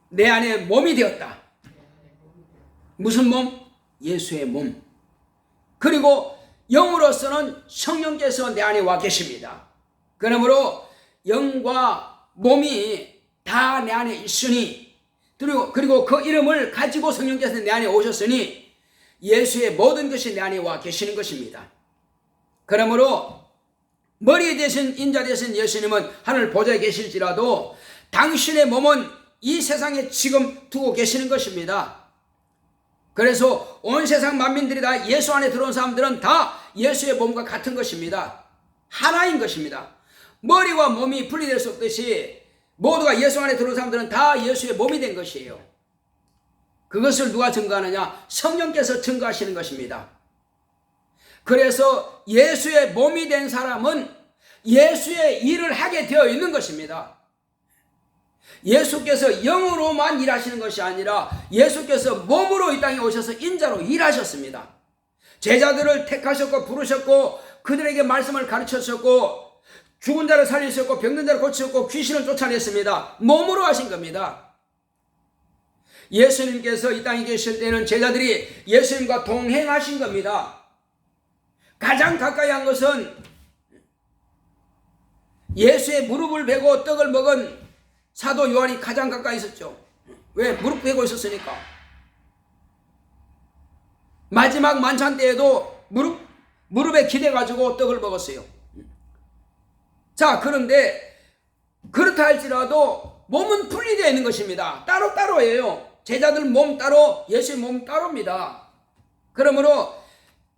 내 안에 몸이 되었다. 무슨 몸? 예수의 몸. 그리고 영으로서는 성령께서 내 안에 와 계십니다. 그러므로 영과 몸이 다 내 안에 있으니, 그리고 그 이름을 가지고 성령께서 내 안에 오셨으니 예수의 모든 것이 내 안에 와 계시는 것입니다. 그러므로 머리 대신 인자 대신 예수님은 하늘 보좌에 계실지라도 당신의 몸은 이 세상에 지금 두고 계시는 것입니다. 그래서 온 세상 만민들이 다 예수 안에 들어온 사람들은 다 예수의 몸과 같은 것입니다. 하나인 것입니다. 머리와 몸이 분리될 수 없듯이 모두가 예수 안에 들어온 사람들은 다 예수의 몸이 된 것이에요. 그것을 누가 증거하느냐? 성령께서 증거하시는 것입니다. 그래서 예수의 몸이 된 사람은 예수의 일을 하게 되어 있는 것입니다. 예수께서 영으로만 일하시는 것이 아니라 예수께서 몸으로 이 땅에 오셔서 인자로 일하셨습니다. 제자들을 택하셨고 부르셨고 그들에게 말씀을 가르치셨고 죽은 자를 살리셨고 병든 자를 고치셨고 귀신을 쫓아냈습니다. 몸으로 하신 겁니다. 예수님께서 이 땅에 계실 때는 제자들이 예수님과 동행하신 겁니다. 가장 가까이 한 것은 예수의 무릎을 베고 떡을 먹은 사도 요한이 가장 가까이 있었죠. 왜? 무릎 베고 있었으니까. 마지막 만찬 때에도 무릎에 기대가지고 떡을 먹었어요. 자, 그런데 그렇다 할지라도 몸은 분리되어 있는 것입니다. 따로따로예요. 제자들 몸 따로, 예수의 몸 따로입니다. 그러므로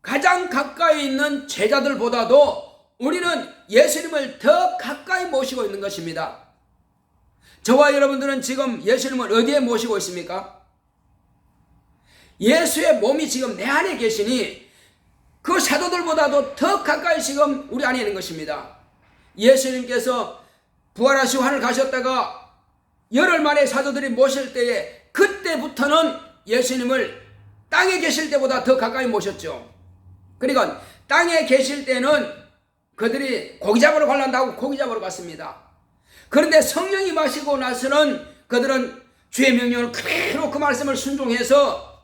가장 가까이 있는 제자들보다도 우리는 예수님을 더 가까이 모시고 있는 것입니다. 저와 여러분들은 지금 예수님을 어디에 모시고 있습니까? 예수의 몸이 지금 내 안에 계시니 그 사도들보다도 더 가까이 지금 우리 안에 있는 것입니다. 예수님께서 부활하시고 하늘 가셨다가 열흘 만에 사도들이 모실 때에 그때부터는 예수님을 땅에 계실 때보다 더 가까이 모셨죠. 그러니까 땅에 계실 때는 그들이 고기 잡으러 가려고 고기 잡으러 갔습니다. 그런데 성령이 마시고 나서는 그들은 주의 명령을 그대로 그 말씀을 순종해서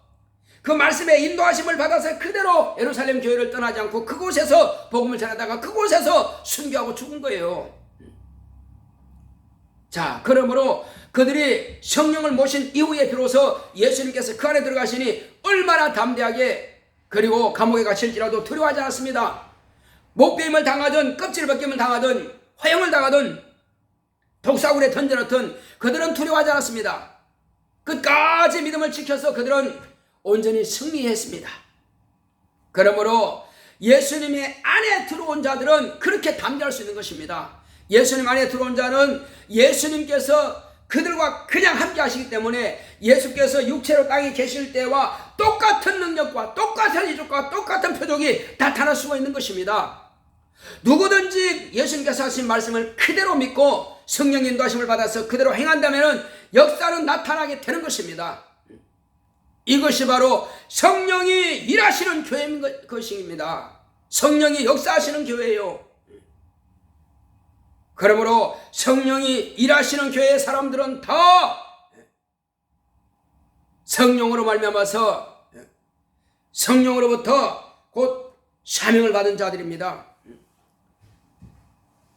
그 말씀에 인도하심을 받아서 그대로 예루살렘 교회를 떠나지 않고 그곳에서 복음을 전하다가 그곳에서 순교하고 죽은 거예요. 자, 그러므로 그들이 성령을 모신 이후에 비로소 예수님께서 그 안에 들어가시니 얼마나 담대하게, 그리고 감옥에 갇힐지라도 두려워하지 않았습니다. 목베임을 당하든 껍질 벗김을 당하든 화형을 당하든 독사굴에 던져놓든 그들은 두려워하지 않았습니다. 끝까지 믿음을 지켜서 그들은 온전히 승리했습니다. 그러므로 예수님의 안에 들어온 자들은 그렇게 담대할 수 있는 것입니다. 예수님 안에 들어온 자는 예수님께서 그들과 그냥 함께 하시기 때문에 예수께서 육체로 땅에 계실 때와 똑같은 능력과 똑같은 이적과 똑같은 표적이 나타날 수가 있는 것입니다. 누구든지 예수님께서 하신 말씀을 그대로 믿고 성령 인도하심을 받아서 그대로 행한다면 역사는 나타나게 되는 것입니다. 이것이 바로 성령이 일하시는 교회인 것입니다. 성령이 역사하시는 교회예요. 그러므로 성령이 일하시는 교회의 사람들은 다 성령으로 말미암아서 성령으로부터 곧 사명을 받은 자들입니다.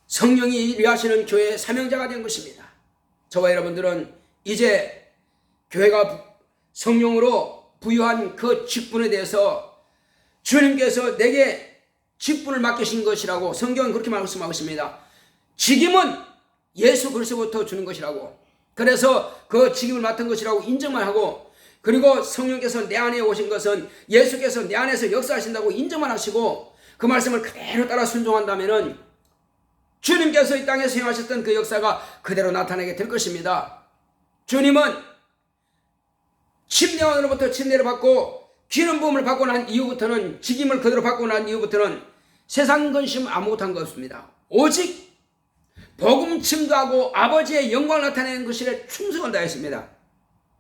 성령이 일하시는 교회의 사명자가 된 것입니다. 저와 여러분들은 이제 교회가 성령으로 부여한 그 직분에 대해서 주님께서 내게 직분을 맡기신 것이라고 성경은 그렇게 말씀하고 있습니다. 직임은 예수 그리스도부터 주는 것이라고, 그래서 그 직임을 맡은 것이라고 인정만 하고, 그리고 성령께서 내 안에 오신 것은 예수께서 내 안에서 역사하신다고 인정만 하시고 그 말씀을 그대로 따라 순종한다면 주님께서 이 땅에 수행하셨던 그 역사가 그대로 나타나게 될 것입니다. 주님은 침례원으로부터 침례를 받고 기름 부음을 받고 난 이후부터는, 직임을 그대로 받고 난 이후부터는 세상 근심 아무것도 한 것 없습니다. 오직 복음 증거하고 아버지의 영광을 나타내는 것에 충성을 다했습니다.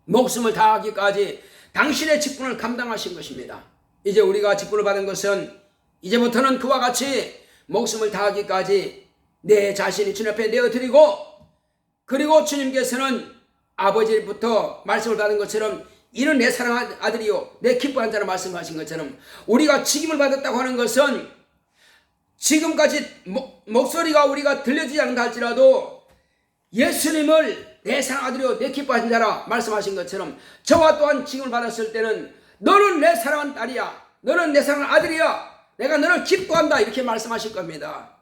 목숨을 다하기까지 당신의 직분을 감당하신 것입니다. 이제 우리가 직분을 받은 것은 이제부터는 그와 같이 목숨을 다하기까지 내 자신이 주님 앞에 내어드리고, 그리고 주님께서는 아버지부터 말씀을 받은 것처럼 이는 내 사랑하는 아들이요 내 기뻐한 자라 말씀하신 것처럼 우리가 직임을 받았다고 하는 것은 지금까지 목소리가 우리가 들려지지 않는다 할지라도 예수님을 내 사랑하는 아들이요 내 기뻐하신 자라 말씀하신 것처럼 저와 또한 직임을 받았을 때는 너는 내 사랑하는 딸이야, 너는 내 사랑하는 아들이야, 내가 너를 기뻐한다, 이렇게 말씀하실 겁니다.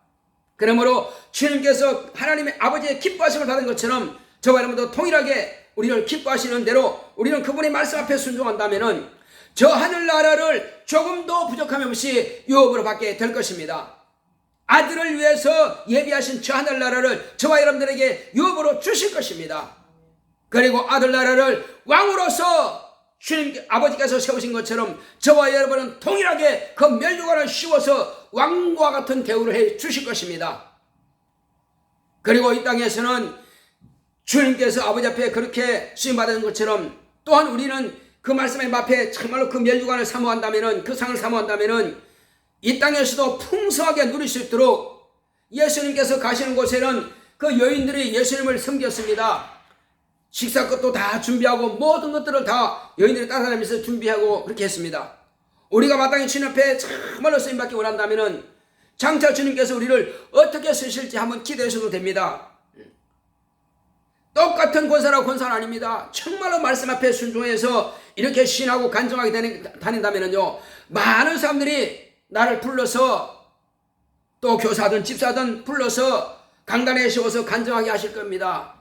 그러므로 주님께서 하나님의 아버지의 기뻐하심을 받은 것처럼 저와 여러분도 동일하게 우리를 기뻐하시는 대로 우리는 그분의 말씀 앞에 순종한다면 저 하늘나라를 조금도 부족함 없이 유업으로 받게 될 것입니다. 아들을 위해서 예비하신 저 하늘나라를 저와 여러분들에게 유업으로 주실 것입니다. 그리고 아들나라를 왕으로서 주님 아버지께서 세우신 것처럼 저와 여러분은 동일하게 그 멸류관을 씌워서 왕과 같은 대우를 해 주실 것입니다. 그리고 이 땅에서는 주님께서 아버지 앞에 그렇게 수임받은 것처럼 또한 우리는 그 말씀의 앞에 정말로 그 멸류관을 사모한다면은, 그 상을 사모한다면은 이 땅에서도 풍성하게 누릴 수 있도록 예수님께서 가시는 곳에는 그 여인들이 예수님을 섬겼습니다. 식사 것도 다 준비하고 모든 것들을 다 여인들이 따라다니면서 준비하고 그렇게 했습니다. 우리가 마땅히 주님 앞에 정말로 쓰임받기 원한다면은 장차 주님께서 우리를 어떻게 쓰실지 한번 기대하셔도 됩니다. 똑같은 권사라고 권사는 아닙니다. 정말로 말씀 앞에 순종해서 이렇게 신하고 간증하게 다닌다면요, 많은 사람들이 나를 불러서, 또 교사든 집사든 불러서 강단에 세워서 간증하게 하실 겁니다.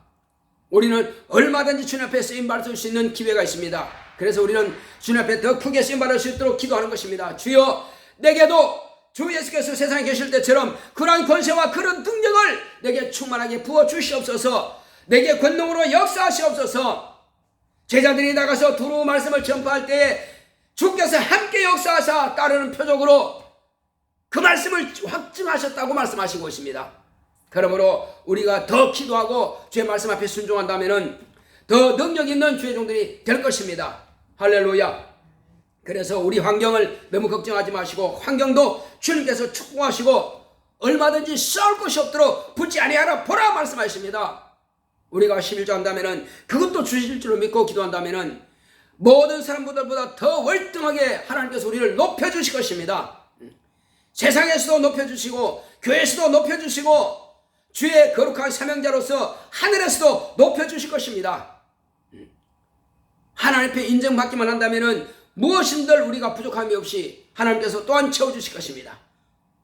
우리는 얼마든지 주님 앞에 쓰임받을 수 있는 기회가 있습니다. 그래서 우리는 주님 앞에 더 크게 쓰임받을 수 있도록 기도하는 것입니다. 주여, 내게도 주 예수께서 세상에 계실 때처럼 그러한 권세와 그런 능력을 내게 충만하게 부어주시옵소서. 내게 권능으로 역사하시옵소서. 제자들이 나가서 두루 말씀을 전파할 때에 주께서 함께 역사하사 따르는 표적으로 그 말씀을 확증하셨다고 말씀하시고 있습니다. 그러므로 우리가 더 기도하고 주의 말씀 앞에 순종한다면 더 능력 있는 주의 종들이 될 것입니다. 할렐루야. 그래서 우리 환경을 너무 걱정하지 마시고, 환경도 주님께서 축복하시고 얼마든지 싸울 것이 없도록 붙지 아니하라 보라 말씀하십니다. 우리가 11조 한다면 그것도 주실 줄로 믿고 기도한다면 모든 사람들보다 더 월등하게 하나님께서 우리를 높여주실 것입니다. 세상에서도 높여주시고 교회에서도 높여주시고 주의 거룩한 사명자로서 하늘에서도 높여주실 것입니다. 하나님 앞에 인정받기만 한다면 무엇인들 우리가 부족함이 없이 하나님께서 또한 채워주실 것입니다.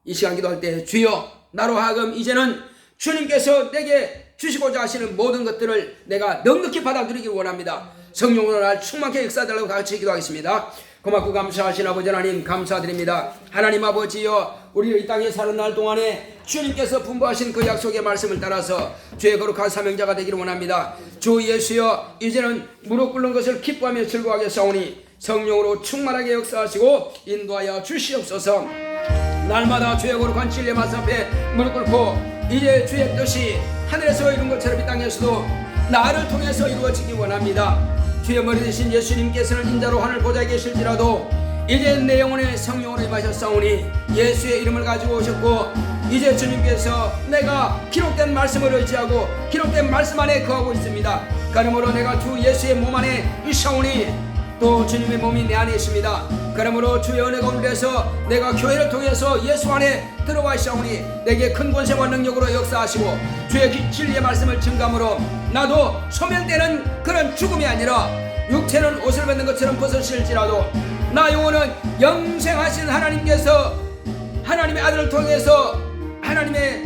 이 시간 기도할 때 주여, 나로 하여금 이제는 주님께서 내게 주시고자 하시는 모든 것들을 내가 넉넉히 받아들이기 원합니다. 성령으로 날 충만하게 역사달라고 같이 기도하겠습니다. 고맙고 감사하신 아버지 하나님, 감사드립니다. 하나님 아버지여, 우리 이 땅에 사는 날 동안에 주님께서 분부하신 그 약속의 말씀을 따라서 주의 거룩한 사명자가 되기를 원합니다. 주 예수여, 이제는 무릎 꿇는 것을 기뻐하며 즐거워하게 싸우니 성령으로 충만하게 역사하시고 인도하여 주시옵소서. 날마다 주의 거룩한 진리의 말씀 앞에 무릎 꿇고 이제 주의 뜻이 하늘에서 이룬 것처럼 이 땅에서도 나를 통해서 이루어지기 원합니다. 주의 머리 되신 예수님께서는 인자로 하늘 보좌에 계실지라도 이제 내 영혼에 성령으로 임하셨사오니 예수의 이름을 가지고 오셨고, 이제 주님께서 내가 기록된 말씀을 의지하고 기록된 말씀 안에 거하고 있습니다. 그러므로 내가 주 예수의 몸 안에 있사오니 또 주님의 몸이 내 안에 있습니다. 그러므로 주의 은혜 가운데서 내가 교회를 통해서 예수 안에 들어와 있사오니 내게 큰 권세와 능력으로 역사하시고 주의 진리의 말씀을 증감으로 나도 소멸되는 그런 죽음이 아니라 육체는 옷을 벗는 것처럼 벗으실지라도 나 영혼은 영생하신 하나님께서 하나님의 아들을 통해서 하나님의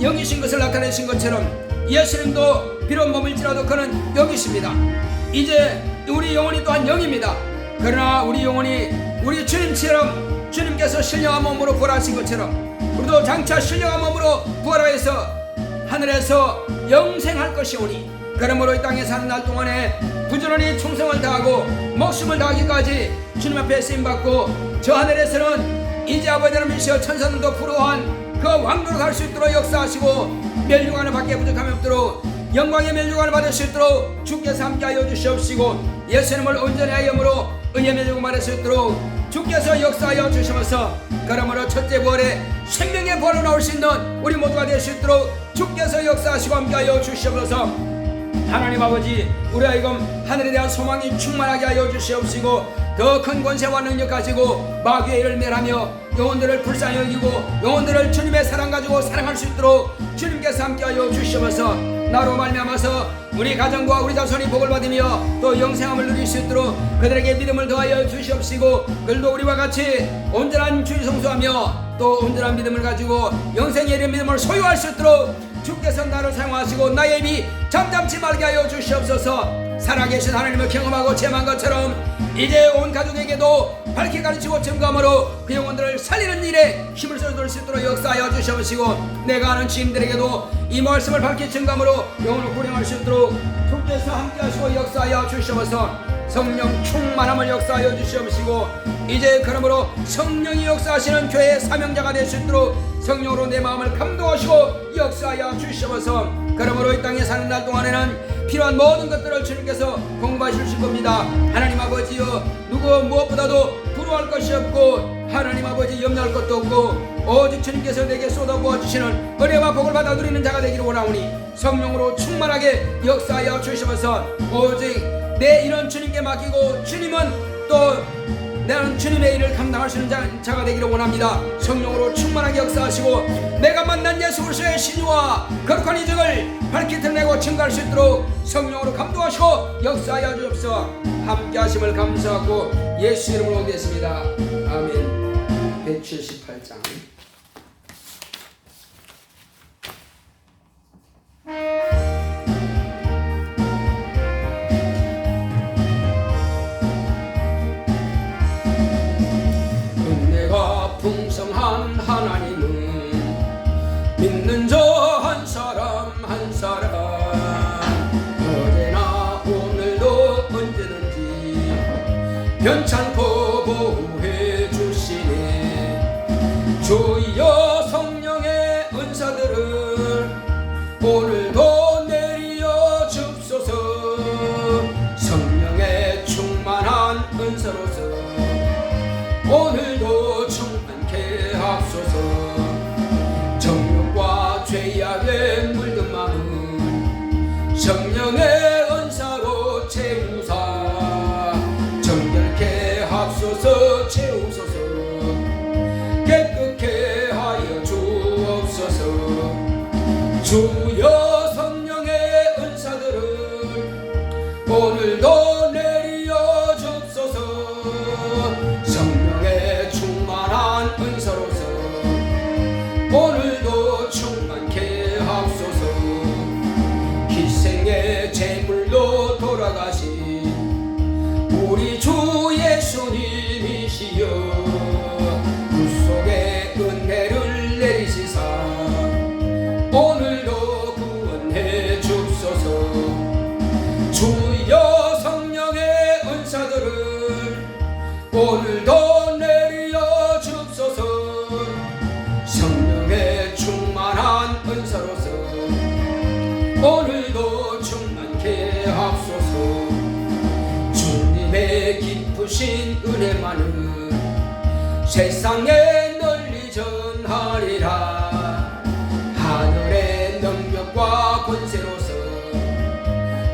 영이신 것을 나타내신 것처럼 예수님도 비록 몸일지라도 그는 영이십니다. 이제 우리 영혼이 또한 영입니다. 그러나 우리 영혼이 우리 주님처럼 주님께서 신령한 몸으로 부활하신 것처럼 우리도 장차 신령한 몸으로 부활하여서 하늘에서 영생할 것이오니, 그러므로 이 땅에 사는 날 동안에 부지런히 충성을 다하고 목숨을 다하기까지 주님 앞에 쓰임받고 저 하늘에서는 이제 아버지 하나님이시여 천사들도 부러워한 그 왕도로 갈 수 있도록 역사하시고 멸류관을 받기에 부족함이 없도록 영광의 멸류관을 받을 수 있도록 주께서 함께하여 주시옵시고 예수님을 온전히 하여으로 의의 멸류관 받을 수 있도록 주께서 역사하여 주시면서, 그러므로 첫째 부활에 생명의 부활로 나올 수 있는 우리 모두가 될 수 있도록 주께서 역사하시고 함께하여 주시옵소서. 하나님 아버지, 우리 하여금 하늘에 대한 소망이 충만하게 하여 주시옵시고 더 큰 권세와 능력 가지고 마귀의 일을 멸하며 영혼들을 불쌍히 여기고 영혼들을 주님의 사랑 가지고 사랑할 수 있도록 주님께서 함께하여 주시옵소서. 나로 말미암아서 우리 가정과 우리 자손이 복을 받으며 또 영생함을 누릴 수 있도록 그들에게 믿음을 더하여 주시옵시고 그들도 우리와 같이 온전한 주의 성수하며 또 온전한 믿음을 가지고 영생에 이른 믿음을 소유할 수 있도록 주께서 나를 사용하시고 나의 입이 잠잠치 말게 하여 주시옵소서. 살아계신 하나님을 경험하고 체험한 것처럼 이제 온 가족에게도 밝게 가르치고 증거함으로 그 영혼들을 살리는 일에 힘을 쏟을 수 있도록 역사하여 주시옵시고 내가 아는 지인들에게도 이 말씀을 밝게 증거함으로 영혼을 구령할 수 있도록 주께서 함께하시고 역사하여 주시옵소서. 성령 충만함을 역사하여 주시옵시고 이제 그러므로 성령이 역사하시는 교회의 사명자가 될 수 있도록 성령으로 내 마음을 감동하시고 역사하여 주시옵소서. 그러므로 이 땅에 사는 날 동안에는 필요한 모든 것들을 주님께서 공부하실 겁니다. 하나님 아버지여, 누구 무엇보다도 부러워할 것이 없고 하나님 아버지 염려할 것도 없고 오직 주님께서 내게 쏟아부어 주시는 은혜와 복을 받아 누리는 자가 되기를 원하오니 성령으로 충만하게 역사하여 주시면서 오직 내 일은 주님께 맡기고 주님은 또 나는 주님의 일을 감당할 수 있는 자가 되기를 원합니다. 성령으로 충만하게 역사하시고 내가 만난 예수 그리스도의 신유와 거룩한 이적을 밝히 드러내고 증거할 수 있도록 성령으로 감동하시고 역사하여 주옵소서. 함께 하심을 감사하고 예수 이름으로 오겠습니다. 아멘. 178장. 은혜가 풍성한 하나님은 믿는 저 한 사람 한 사람 어제나 오늘도 언제든지 변찮고 보호해 주시네. 주여 성령의 은사들을 오늘도 내려 줍소서. 성령의 충만한 은사로서 오늘도 충만케 하소서. 정욕과 죄악에 물든 마음 성령의 은사로 채우사 정결케 하소서. 채우소서. 깨끗게 하여 주옵소서. 주여 성령의 은사들을 오늘도 내려 줍소서. 성령의 충만한 은사로서 오늘도 충만케 하소서. 희생의 제물로 돌아가신 우리 주 예수님이시여 구속의 은혜를 내리시사 오늘도 구원해 줍소서. 주여 성령의 은사들을 오늘도 내려 줍소서. 성령의 충만한 은사로서 오늘도 충만케 하소서. 주님의 깊으신 은혜만은 세상에 널리 전하리라. 하늘의 능력과 권세로서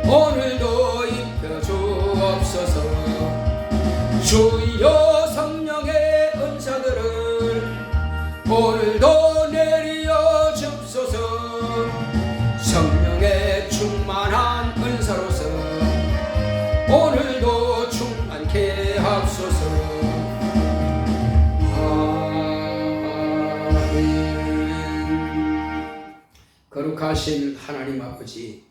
오늘도 입혀 주옵소서. 주여 성령의 은사들을 오늘도 내려 줍소서. 성령의 충만한 은사로서 오늘도 충만케 하소서. 아멘. 거룩하신 하나님 아버지,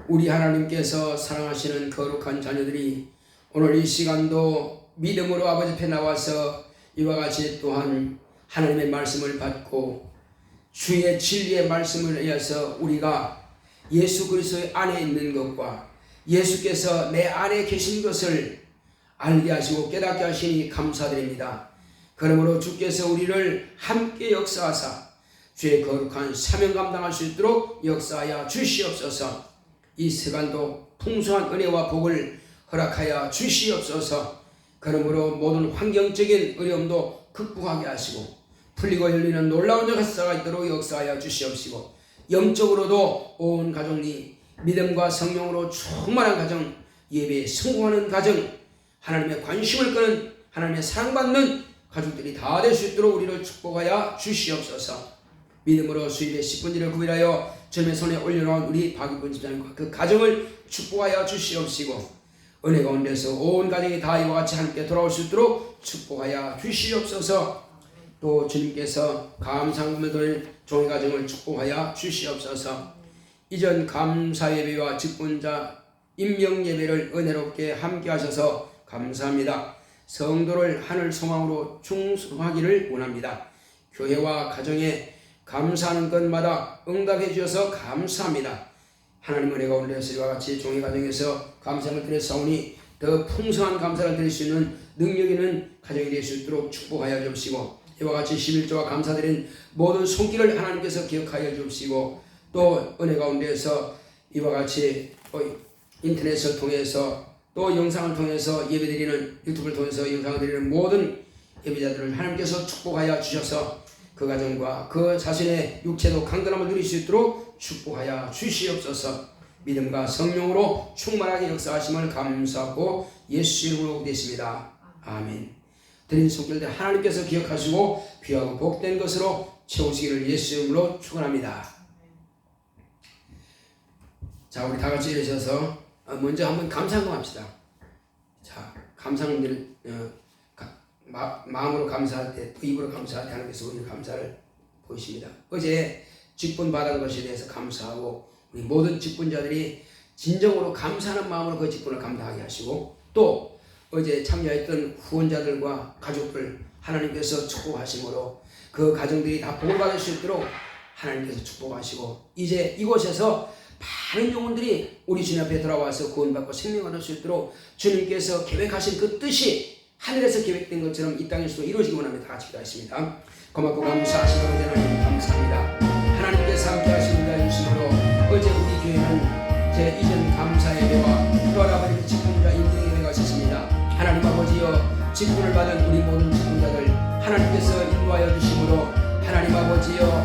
우리 하나님께서 사랑하시는 거룩한 자녀들이 오늘 이 시간도 믿음으로 아버지 앞에 나와서 이와 같이 또한 하나님의 말씀을 받고 주의 진리의 말씀을 의해서 우리가 예수 그리스도의 안에 있는 것과 예수께서 내 안에 계신 것을 알게 하시고 깨닫게 하시니 감사드립니다. 그러므로 주께서 우리를 함께 역사하사 주의 거룩한 사명 감당할 수 있도록 역사하여 주시옵소서. 이 시간도 풍성한 은혜와 복을 허락하여 주시옵소서. 그러므로 모든 환경적인 어려움도 극복하게 하시고 풀리고 열리는 놀라운 역사가 있도록 역사하여 주시옵시고 영적으로도 온 가정이 믿음과 성령으로 충만한 가정, 예배에 성공하는 가정, 하나님의 관심을 끄는 하나님의 사랑받는 가족들이 다 될 수 있도록 우리를 축복하여 주시옵소서. 믿음으로 수입의 10분지를 구별하여 주님의 손에 올려놓은 우리 박일분 집사님과 그 가정을 축복하여 주시옵시고 은혜 가운데서 온 가정이 다 이와 같이 함께 돌아올 수 있도록 축복하여 주시옵소서. 또 주님께서 감사함을 드릴 종의 가정을 축복하여 주시옵소서. 이전 감사예배와 직분자 임명예배를 은혜롭게 함께 하셔서 감사합니다. 성도를 하늘 소망으로 충성하기를 원합니다. 교회와 가정에 감사하는 것마다 응답해 주셔서 감사합니다. 하나님 은혜 가운데서 이와 같이 종의 가정에서 감사를 드렸사오니 더 풍성한 감사를 드릴 수 있는 능력 있는 가정이 될 수 있도록 축복하여 주시고 이와 같이 11조와 감사드린 모든 손길을 하나님께서 기억하여 주시고 또 은혜 가운데에서 이와 같이 인터넷을 통해서 또 영상을 통해서 예배드리는 유튜브를 통해서 영상을 드리는 모든 예배자들을 하나님께서 축복하여 주셔서 그 가정과 그 자신의 육체도 강건함을 누릴 수 있도록 축복하여 주시옵소서. 믿음과 성령으로 충만하게 역사하심을 감사하고 예수 이름으로 되십니다. 아멘. 드린 손길들 하나님께서 기억하시고 귀하고 복된 것으로 채우시기를 예수 이름으로 축원합니다. 자, 우리 다 같이 일어서서 먼저 한번 감사한금 합시다. 자, 감사함을 마음으로 감사할 때, 또 입으로 감사할 때 하나님께서 우리 감사를 보이십니다. 어제 직분 받은 것에 대해서 감사하고 우리 모든 직분자들이 진정으로 감사하는 마음으로 그 직분을 감당하게 하시고, 또 어제 참여했던 후원자들과 가족들 하나님께서 축복하심으로 그 가정들이 다 복을 받을 수 있도록 하나님께서 축복하시고, 이제 이곳에서 많은 영혼들이 우리 주님 앞에 돌아와서 구원받고 생명을 얻을 수 있도록 주님께서 계획하신 그 뜻이 하늘에서 계획된 것처럼 이 땅에서도 이루어지기 원합니다. 다 같이 기도하겠습니다. 고맙고 감사하시는 하나님 감사합니다. 하나님께서 함께 하시는 자 주심으로 어제 우리 교회는 제 이전 감사 예배와 또 아버지의 직분자 인내 예배가 있었습니다. 하나님 아버지여, 직분을 받은 우리 모든 직분자들 하나님께서 인도하여 주심으로 하나님 아버지여,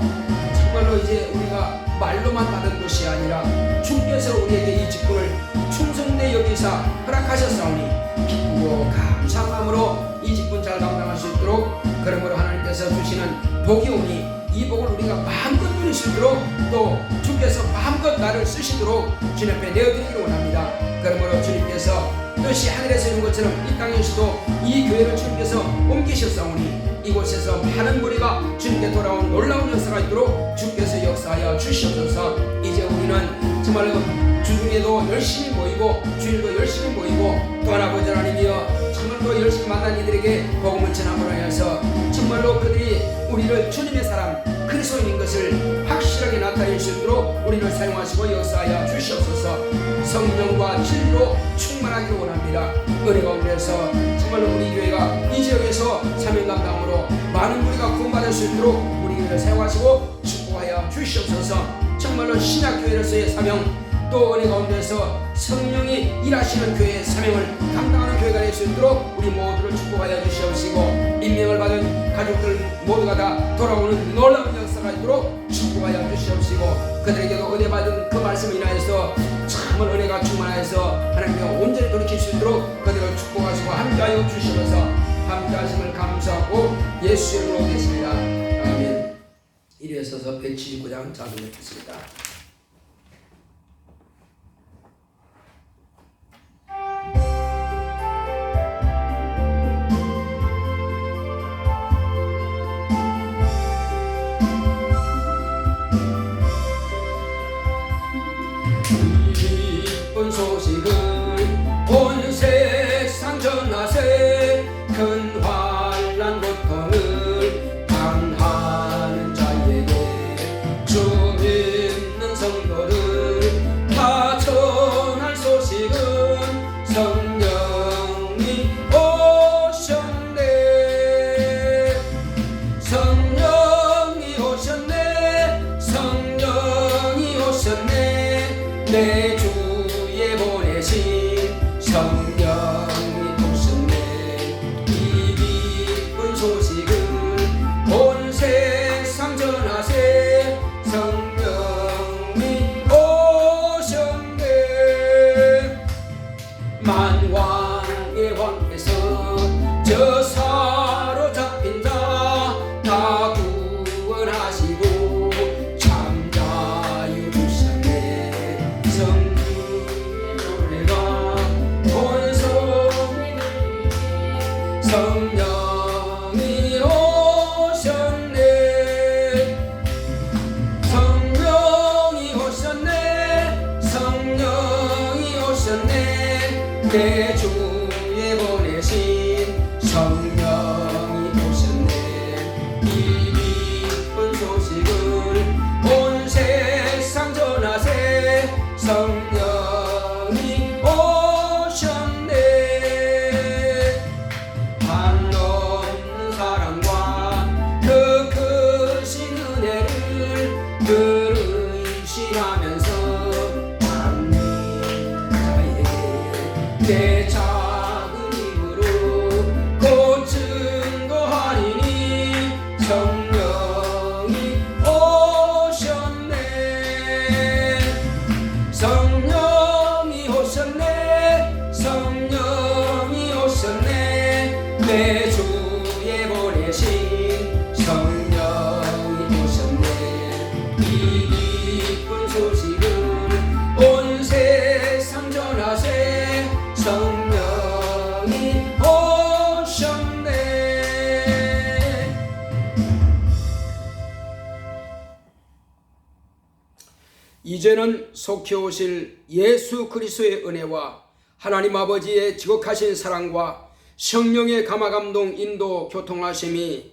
정말로 이제 우리가 말로만 받은 것이 아니라 주께서 우리에게 이 직분을 충성되이 여기사 허락하셨사오니 기쁘고 감사한 마음으로 이 직분 잘 감당할 수 있도록, 그러므로 하나님께서 주시는 복이 오니 이 복을 우리가 마음껏 누릴 수 있도록, 또 주께서 마음껏 나를 쓰시도록 주님 앞에 내어드리기를 원합니다. 그러므로 주님께서 뜻이 하늘에서 이룬 것처럼 이 땅에서도 이 교회를 주님께서 옮기셨사오니 이곳에서 많은 무리가 주님께 돌아온 놀라운 역사가 있도록 주께서 역사하여 주시옵소서. 이제 우리는 정말로 주중에도 열심히 모이고 주일도 열심히 모이고, 또한 아버지 하나님이여, 정말로 열심히 만난 이들에게 복음을 전함으로 하여서 정말로 그들이 우리를 주님의 사람 그리스도인인 것을 확실하게 나타낼 수 있도록 우리를 사용하시고 역사하여 주시옵소서. 성령과 진리로 충만하기를 원합니다. 은혜 가운데서 정말로 우리 교회가 이 지역에서 사명 감당으로 많은 우리가 구원받을 수 있도록 우리 교회를 사용하시고 축복하여 주시옵소서. 정말로 신약교회로서의 사명, 또 은혜 가운데서 성령이 일하시는 교회의 사명을 감당하는 교회가 될 수 있도록 우리 모두를 축복하여 주시옵시고, 임명을 받은 가족들 모두가 다 돌아오는 놀라운 역사가 있도록 축복하여 주시옵시고, 그들에게도 은혜 받은 그 말씀을 인하여서 참을 은혜가 충만하여서 하나님께 온전히 돌이킬 수 있도록 그들을 축복하시고 함께하여 주시면서 함께하심을 감사하고 예수 이름으로 되십니다. 아멘. 이리에 서서 179장 작업했습니다. 소식을 온 세상 전하세. 큰 환난 고통을 당하는 자에게 주 믿는 성도들 다 전할 소식은 성령이 오셨네. 성령이 오셨네. 성령이 오셨네. 내 주에 보내신 성령이 오셨네. 이 기쁜 소식은 온 세상 전하세. 성령이 오셨네. 만왕의 왕께서 저 사로잡힌 자 다 구원하시고 참 자유 주셨네. 성령의 노래가 온 성에 성령이 오셨네. 성령이 오셨네. 성령이 오셨네. 내 주에 보내신 성령이 오셨네. 이 기쁜 소식을 온 세상 전하세. 성령이 오셨네. 한없는 사랑과 그 크신 은혜를 늘 의식하면서 받는 자에게 내 작은 힘으로 고쳐 이제는 속히 오실 예수 그리스도의 은혜와 하나님 아버지의 지극하신 사랑과 성령의 감화감동 인도 교통하심이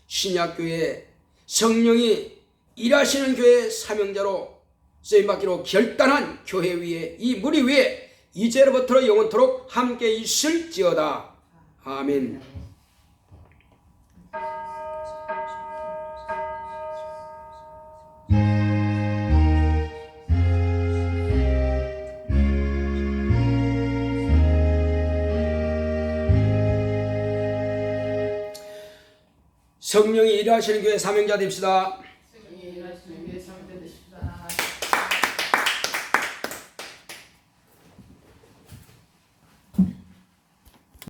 신약교회 성령이 일하시는 교회 사명자로 쓰임받기로 결단한 교회 위에 이 무리 위에 이제로부터 영원토록 함께 있을지어다. 아멘. 성령이 일하시는 교회 사명자 됩시다.